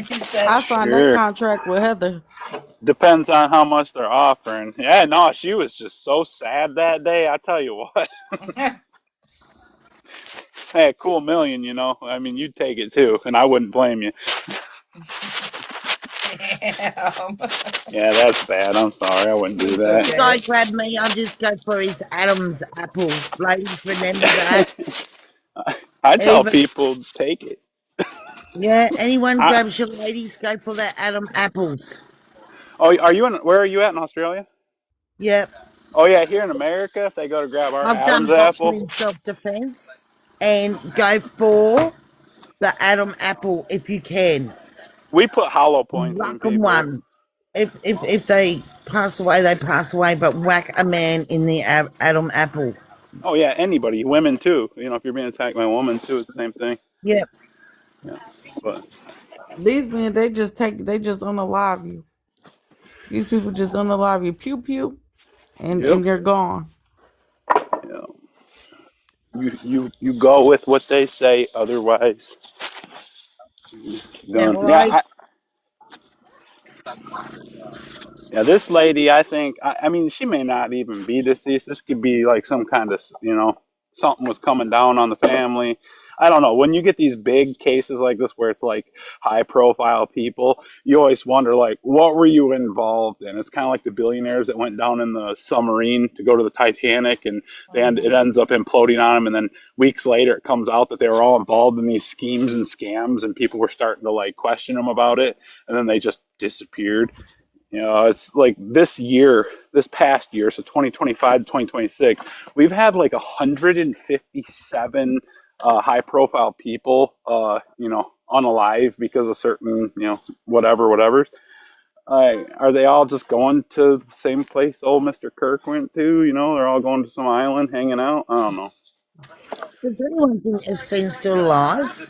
He said,
I signed that
sure.
contract with Heather.
Depends on how much they're offering. Yeah, no, she was just so sad that day. I tell you what. Hey, a cool million, you know. I mean, you'd take it too, and I wouldn't blame you.
damn.
Yeah, that's bad. I'm sorry. I wouldn't do
It's
If the guy
okay.
that.
grabbed me, I'll just go for his Adam's apple. Ladies, remember that.
I tell
Even
people take it.
yeah, anyone
I,
grabs your ladies, go for that Adam apples.
oh, are you in? Where are you at in Australia?
Yep.
Oh yeah, here in America, if they go to grab our
I've
Adam's
done boxing
apple,
in self defense and go for the Adam apple if you can.
we put hollow points in
Whack 'em
people.
one. If they pass away, they pass away, but whack a man in the Adam apple.
Oh yeah, anybody, women too. You know, if you're being attacked by a woman too, it's the same thing.
Yep.
Yeah, but
These men, they just unalive you. These people just unalive you. Pew pew, and
yep,
you're gone.
yeah. You go with what they say. Otherwise,
Yeah,
done.
well,
Yeah, yeah, this lady, I think, I mean, she may not even be deceased. This could be like some kind of, you know, something was coming down on the family. I don't know. When you get these big cases like this where it's like high profile people, you always wonder, like, what were you involved in? It's kind of like the billionaires that went down in the submarine to go to the Titanic and it ends up imploding on them. And then weeks later, it comes out that they were all involved in these schemes and scams and people were starting to like question them about it. And then they just disappeared. You know, it's like this year, this past year, so 2025 to 2026, we've had like 157 high profile people, you know, unalive because of certain, you know, whatever. Are they all just going to the same place old Mr. Kirk went to? You know, they're all going to some island hanging out? I don't know.
does anyone think Estine's still alive?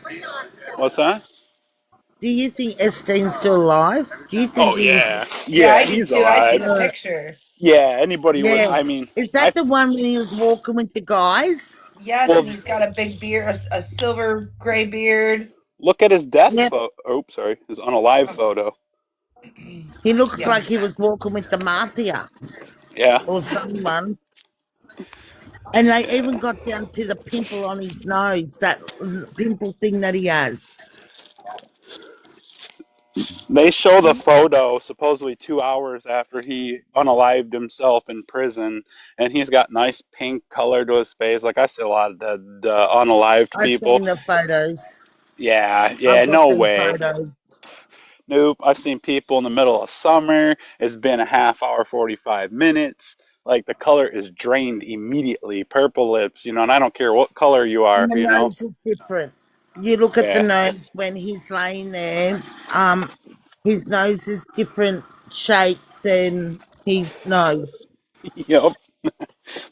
What's that?
Do you think Estine's still alive? Do you think
Oh,
he's
yeah.
Yeah, I
Yeah,
do
he's
too. I see
alive.
the picture.
Yeah, anybody would.
yeah.
I mean,
Is
I,
that the one when he was walking with the guys?
Yes,
well,
and he's got a big beard, a silver gray beard.
look at his death
Yep.
photo. Oh, sorry, his unalive
Oh,
photo.
He looks
yeah.
like he was walking with the mafia
Yeah,
or someone. And they
yeah.
even got down to the pimple on his nose, that pimple thing that he has.
They show the photo supposedly 2 hours after he unalived himself in prison, and he's got nice pink color to his face. Like I see a lot of dead, unalived
I've
people.
seen the photos.
Yeah,
I've
yeah,
got
no
them
way.
photos.
Nope. I've seen people in the middle of summer. It's been a half hour, 45 minutes. Like the color is drained immediately, purple lips, you know, and I don't care what color you are,
And the
you know.
nose is different. You look at the
Yeah.
nose when he's laying there, his nose is different shape than his nose.
Yep.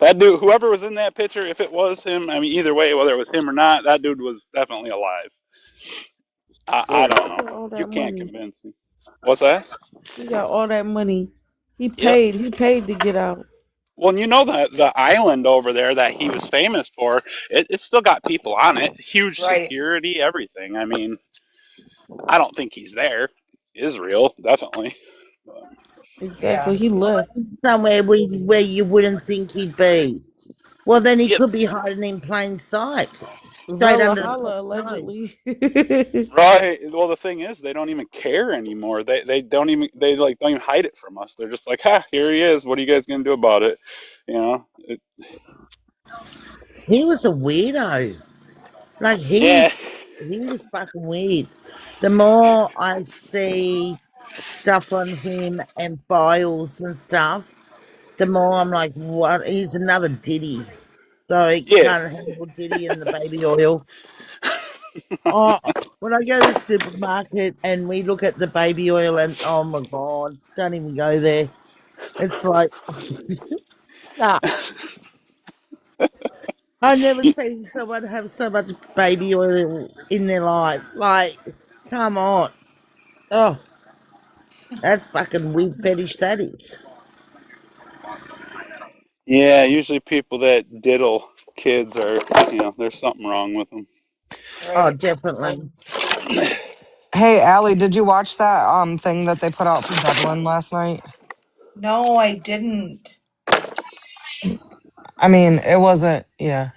That dude, whoever was in that picture, if it was him, I mean, either way, whether it was him or not, that dude was definitely alive. I
Yeah,
don't
he
know.
got all
You
that
can't
money.
convince me. What's that?
He got all that money. He
Yep.
paid. He paid to get out.
Well, you know that the island over there that he was famous for, it's still got people on it, huge
Right.
security, everything. I mean, I don't think he's there. Israel, definitely. But,
Yeah.
Exactly. He left.
Somewhere where you wouldn't think he'd be. Well, then he
yep.
could be hiding in plain sight. straight
Vella
under the
Holla
cops' nose.
allegedly.
Right. Well, the thing is, they don't even care anymore. They don't even don't even hide it from us. They're just like, ha, here he is. What are you guys gonna do about it? You know?
He was a weirdo. Like
Yeah.
he was fucking weird. The more I see stuff on him and files and stuff, the more I'm like, what? He's another Diddy. So he
Yeah.
can't handle Diddy and the baby oil. Oh, when I go to the supermarket and we look at the baby oil and oh my god, don't even go there. It's like, nah, I've never seen someone have so much baby oil in their life. Like, come on. Oh, that's fucking weird fetish, that is.
Yeah. Usually, people that diddle kids are, there's something wrong with them.
Oh,
Right.
definitely.
Hey, Allie, did you watch that thing that they put out from Devlin last night?
No, I didn't.
I mean, it wasn't. Yeah,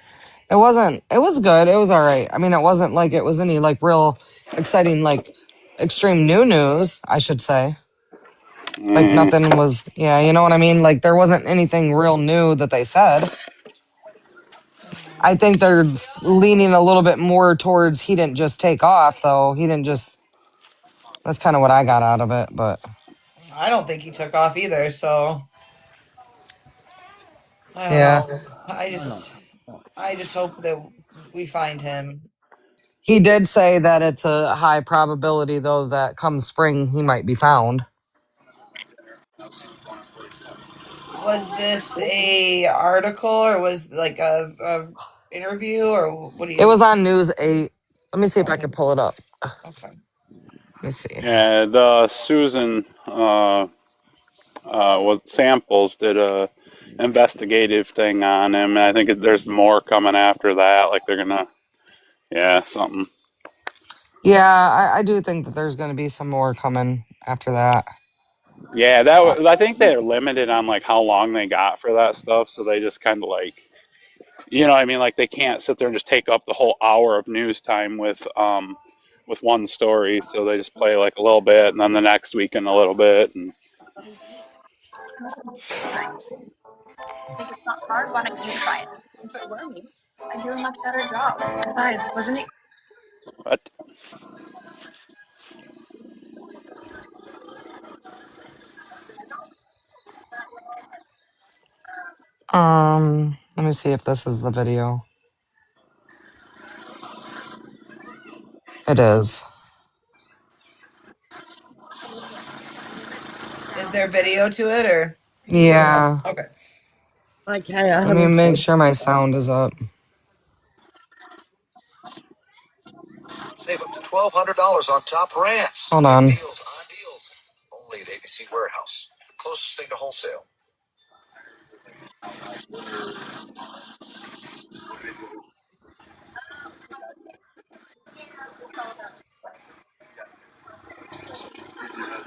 it wasn't. It was good. It was all right. I mean, it wasn't like it was any like real exciting like extreme new news. I should say. Like
Mm.
nothing was. Yeah, you know what I mean. Like there wasn't anything real new that they said. I think they're leaning a little bit more towards he didn't just take off though. He didn't just. That's kind of what I got out of it. But
I don't think he took off either, so I don't
yeah.
know. I just hope that we find him.
He did say that it's a high probability, though, that come spring he might be found.
Was this a article or was like a interview or what do
It
you?
was on News 8. Let me see if I
Okay,
can pull it up. Let
okay.
me see.
Yeah. The Susan was samples did a investigative thing on him. And I think there's more coming after that. Like they're gonna, yeah, something.
Yeah, I do think that there's going to be some more coming after that.
Yeah,
Uh,
I think they're limited on like how long they got for that stuff, so they just kind of like, what I mean, like they can't sit there and just take up the whole hour of news time with one story, so they just play like a little bit and then the next weekend a little bit and but
let me see if this is the video. It is.
Is there video to it or no?
Yeah.
Okay.
Okay, I
Let me
haven't
make
seen
sure my sound is up.
Save up to $1,200 on top brands.
Hold on.
Deals on deals. Only at ABC Warehouse. Closest thing to wholesale.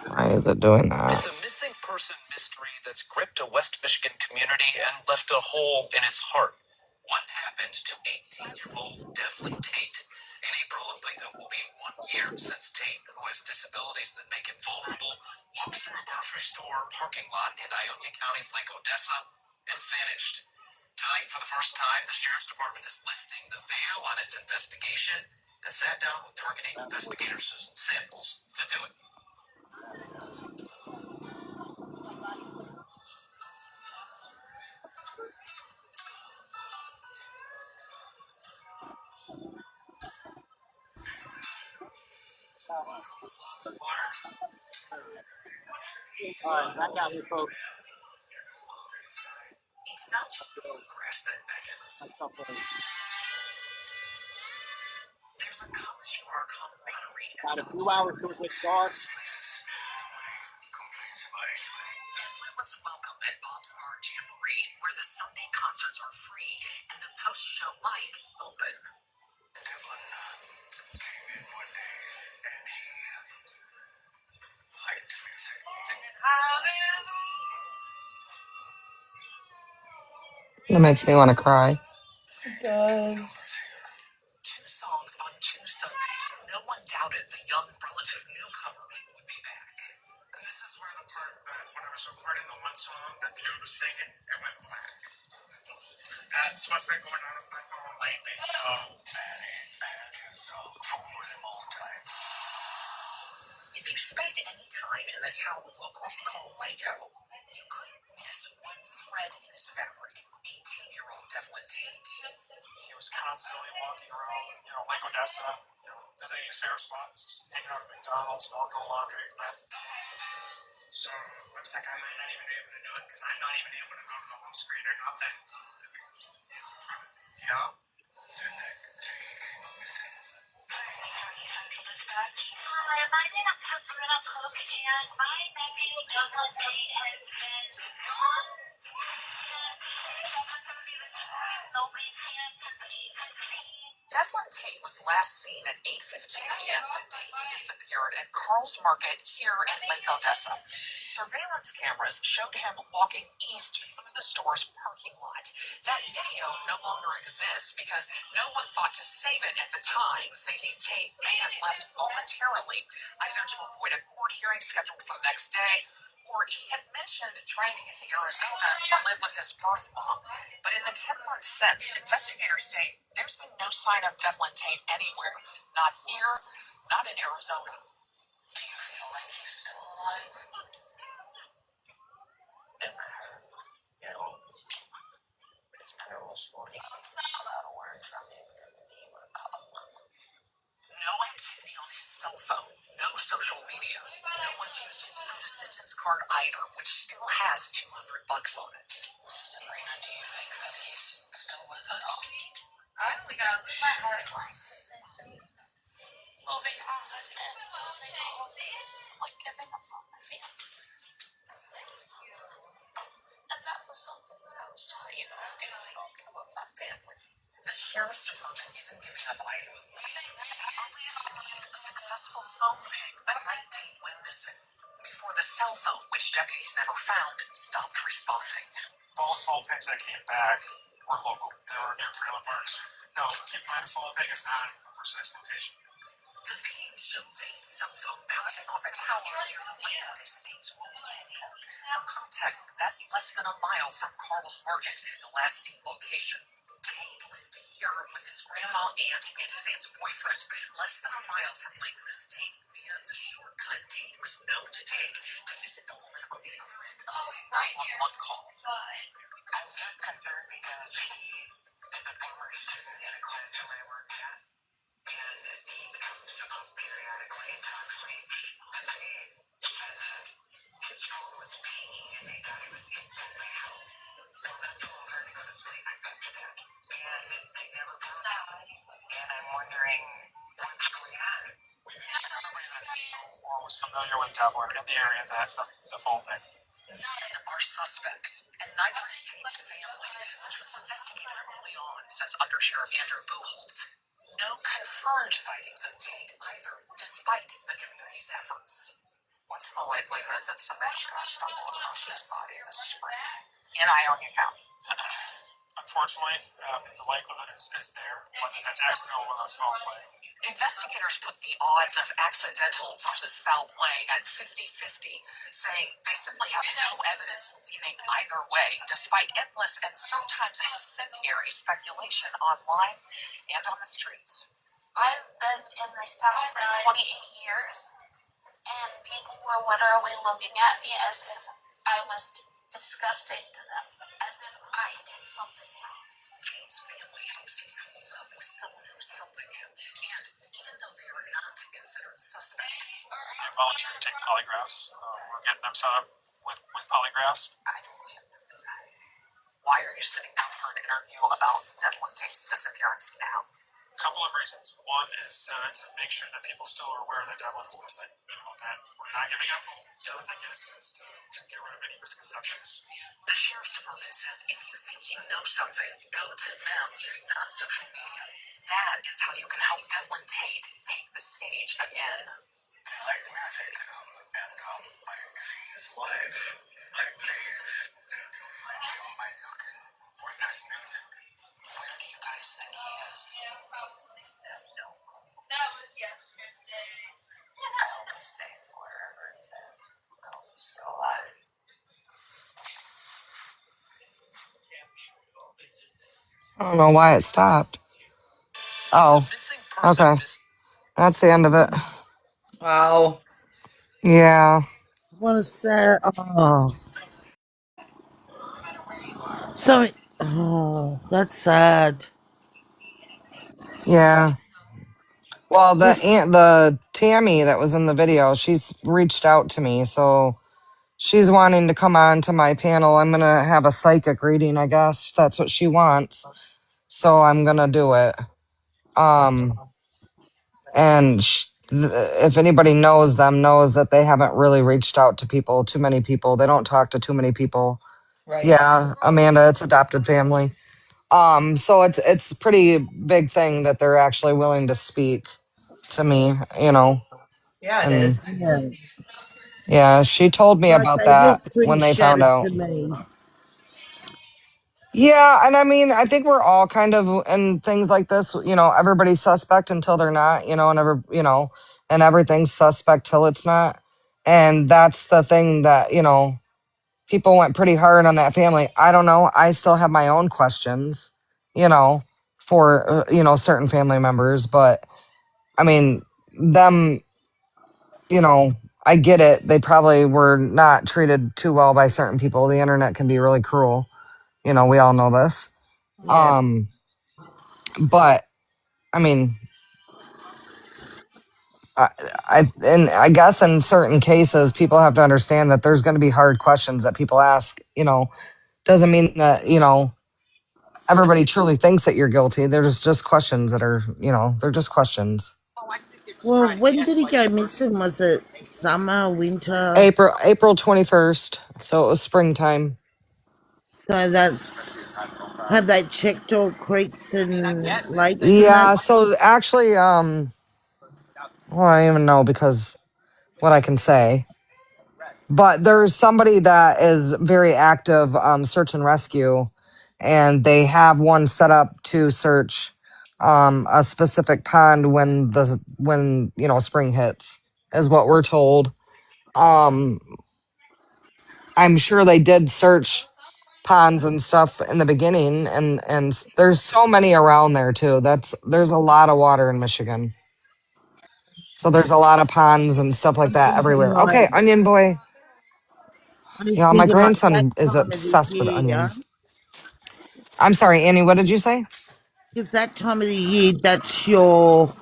Why is it doing
It's
that?
a missing person mystery that's gripped a West Michigan community and left a hole in its heart. What happened to 18-year-old Devlin Tate? In April, it will be 1 year since Tate, who has disabilities that make him vulnerable, walked through a grocery store parking lot in Ionia County's Lake Odessa and vanished. Tonight, for the first time, the Sheriff's Department is lifting the veil on its investigation and sat down with targeting investigator Susan Samples to do it. It's not just bluegrass that beckons. There's a college park camaraderie and got a few hours to get dark. Let's welcome at Bob's Bar Jamboree, where the Sunday concerts are free and the post-show mic open. Devlin came in one day and he liked music, singing Hallelujah.
It makes me want to cry.
It does.
it went black. That's what's been going on with my phone lately, so. I had to solve the phone with him all the time. If you spent any time in the town locals call Waco, you couldn't miss one thread in his fabric. 18-year-old Devlin Tate. He was constantly walking around, Lake Odessa, visiting his favorite spots, hanging out at McDonald's, going to laundry. So, looks like I might not even be able to do it because I'm not even able to go to the home screen or nothing. Yeah. Devlin Tate was last seen at 8:15 p.m. the day he disappeared at Carl's Market here in Lake Odessa. Surveillance cameras showed him walking east through the store's parking lot. That video no longer exists because no one thought to save it at the time, thinking Tate may have left voluntarily, either to avoid a court hearing scheduled for the next day, or he had mentioned trying to get to Arizona to live with his birth mom. But in the 10 months since, investigators say there's been no sign of Devlin Tate anywhere. Not here, not in Arizona. Do you feel like he's still alive? In my heart, it's been almost 40 years without a word from him. No activity on his cell phone, no social media. No one's used his food assistance card either, which still has $200 on it. Serena, do you think that he's still with us? I only got my heart twice. Moving on and losing all these, like giving up on my family. And that was something that I was taught, don't give up that family. The sheriff's department isn't giving up either. The earliest lead, a successful phone ping the night Tate went missing. Before the cell phone, which deputies never found, stopped responding. Both phone pings that came back were local. They were near trailer parks. Now, keep in mind, a phone ping is not a precise location. The ping showed Tate's cell phone bouncing off a tower near the Land Estates Mobile Park. For context, that's less than a mile from Carl's Market, the last seen location. Tate lived here with his grandma, aunt, and his aunt's boyfriend, less than a mile from Lakewood Estates via the shortcut Tate was known to take to visit the woman on the other end of the 911 call. I'm concerned because he is a former student in a class where I work at, and he comes to the pump periodically and talks to me. His phone was pinging and they thought it was inside my house. So I told her to go to sleep. I got to that. And they never found out. And I'm wondering what's going on. Everybody that knew or was familiar with Devlin in the area that the phone thing. None are suspects, and neither is Tate's family, which was investigated early on, says Undersheriff Andrew Buchholz. No confirmed sightings of Tate either, despite the community's efforts. What's the likelihood that somebody's going to stumble across his body this spring in Ionia County? Unfortunately, the likelihood is there, whether that's accidental or whether it's foul play. Investigators put the odds of accidental versus foul play at 50-50, saying they simply have no evidence leaning either way, despite endless and sometimes incendiary speculation online and on the streets. I've been in this town for 28 years, and people were literally looking at me as if I was disgusting to them, as if I did something wrong. Tate's family hopes he's holed up with someone who's helping him, and even though they are not considered suspects, I volunteer to take polygraphs. We're getting them set up with polygraphs. I don't believe that. Why are you sitting down for an interview about Devlin Tate's disappearance now? A couple of reasons. One is to make sure that people still are aware that Devlin is missing, that we're not giving up hope. The other thing is to get rid of any misconceptions. The sheriff's department says if you think you know something, go to them, not social media. That is how you can help Devlin Tate take the stage again. I like music, and if he's alive, I believe that you'll find him by looking for that music. Where do you guys think he is? No. That was yesterday. I hope he's safe wherever he's at. I hope he's still alive.
I don't know why it stopped.
It's a
Oh,
missing person.
okay. That's the end of it.
Wow.
Yeah.
What a sad. Oh, so. Oh, that's sad.
Yeah. Well,
This.
the Tammy that was in the video, she's reached out to me, so she's wanting to come on to my panel. I'm gonna have a psychic reading, I guess. That's what she wants. So I'm gonna do it. Um, and if anybody knows them, knows that they haven't really reached out to people, too many people. They don't talk to too many people.
Right.
Yeah, Amanda, it's adopted family. So it's a pretty big thing that they're actually willing to speak to me,
Yeah, it
and
is.
Yeah.
yeah, she told me
Like
about
they
that
look pretty
when they found
shattered
out.
to me.
Yeah, and I mean, I think we're all kind of in things like this, everybody's suspect until they're not, and everything's suspect till it's not. And that's the thing that, people went pretty hard on that family. I don't know. I still have my own questions, you know, for, certain family members, but I mean, them, you know, I get it. They probably were not treated too well by certain people. The internet can be really cruel. We all know this.
Yeah.
Um, but I mean, I, and I guess in certain cases, people have to understand that there's going to be hard questions that people ask. Doesn't mean that everybody truly thinks that you're guilty. There's just questions that are, they're just questions.
Oh, I think they're just
Well,
trying to
when did he
gaslight
go
the person.
missing? Was it summer, winter?
April 21st, so it was springtime.
So that's. Have they checked all creeks
I mean, I
and
guess they
lakes and that?
Yeah, so actually, well, I don't even know because what I can say. But there's somebody that is very active search and rescue, and they have one set up to search a specific pond when spring hits, is what we're told. Um, I'm sure they did search ponds and stuff in the beginning, and there's so many around there too. There's a lot of water in Michigan, so there's a lot of ponds and stuff like
I'm
that
thinking
everywhere.
like.
Okay, onion boy.
I'm just
Yeah, my
thinking like that
grandson is
time of the
obsessed with
year.
onions. I'm sorry, Annie, what did you say?
Because that time of the year, that's your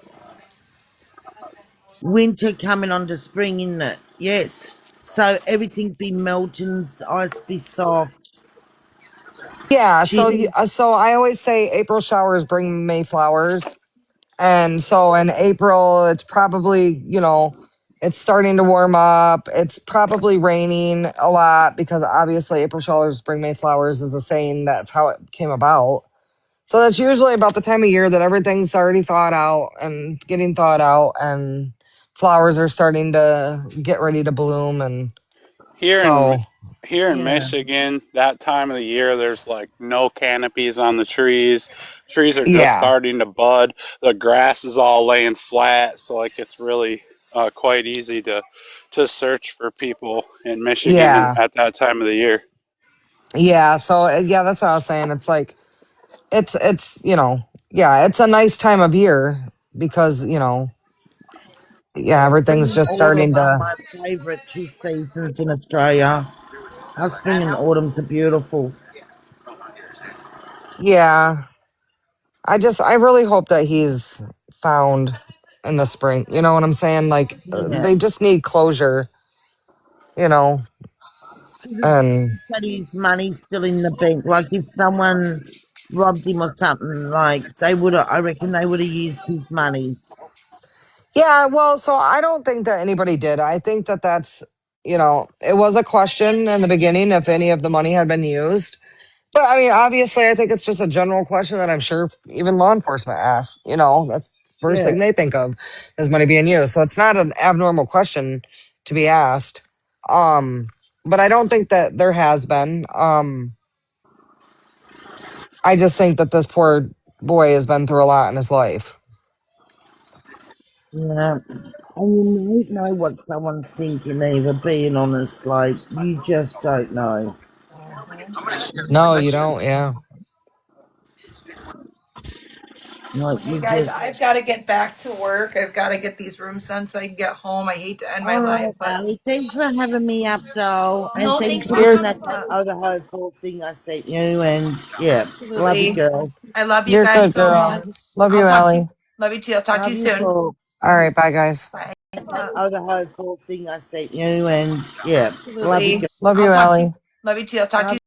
winter coming on to spring, isn't it? Yes. So everything be melting, ice be soft.
Yeah, so
Chili.
so I always say April showers bring May flowers. And so in April, it's probably, it's starting to warm up. It's probably raining a lot because obviously April showers bring May flowers is a saying. That's how it came about. So that's usually about the time of year that everything's already thawed out and getting thawed out, and flowers are starting to get ready to bloom. And
Here in
so,
here in
Yeah.
Michigan, that time of the year, there's like no canopies on the trees. Trees are just
yeah,
starting to bud. The grass is all laying flat, so like it's really quite easy to search for people in Michigan
yeah,
at that time of the year.
yeah. So, yeah, that's what I was saying. It's like, yeah, it's a nice time of year because, yeah,
Spring
everything's
and
just
autumn
starting
are
to,
my favourite two seasons in Australia. Our spring and autumns are beautiful.
yeah. I really hope that he's found in the spring. You know what I'm saying? Like,
Yeah.
they just need closure, you know, and
That his money's still in the bank. Like if someone robbed him or something, like they would have, I reckon they would have used his money.
yeah, well, so I don't think that anybody did. I think that it was a question in the beginning if any of the money had been used. But I mean, obviously, I think it's just a general question that I'm sure even law enforcement asks. That's the first
Yeah.
thing they think of is money being used. So it's not an abnormal question to be asked. Um, but I don't think that there has been. I just think that this poor boy has been through a lot in his life.
Yeah. And you don't know what someone's thinking either, being honest. Like, you just don't know.
Mhm.
No, you don't. Yeah.
Like
Hey
we
guys,
just.
I've got to get back to work. I've got to get these rooms done so I can get home. I hate to end my
All right,
life, but
Ali. Thanks for having me up, doll, and
no,
thanks
thanks
for
for
You're
looking
coming
at that
up.
Idaho Fall thing I sent you. And yeah, love you,
Absolutely.
girl.
I love you
you're
guys
good,
so
girl.
much.
Love
I'll
you,
talk to you.
Allie.
Love you too. I'll talk to
Love
you
you,
soon.
Paul.
All right, bye, guys.
Bye.
That Idaho Fall thing I sent you. And yeah, love you,
Absolutely.
girl.
Love
I'll
you,
talk to you.
Allie.
Love you too. I'll talk to
Love
you.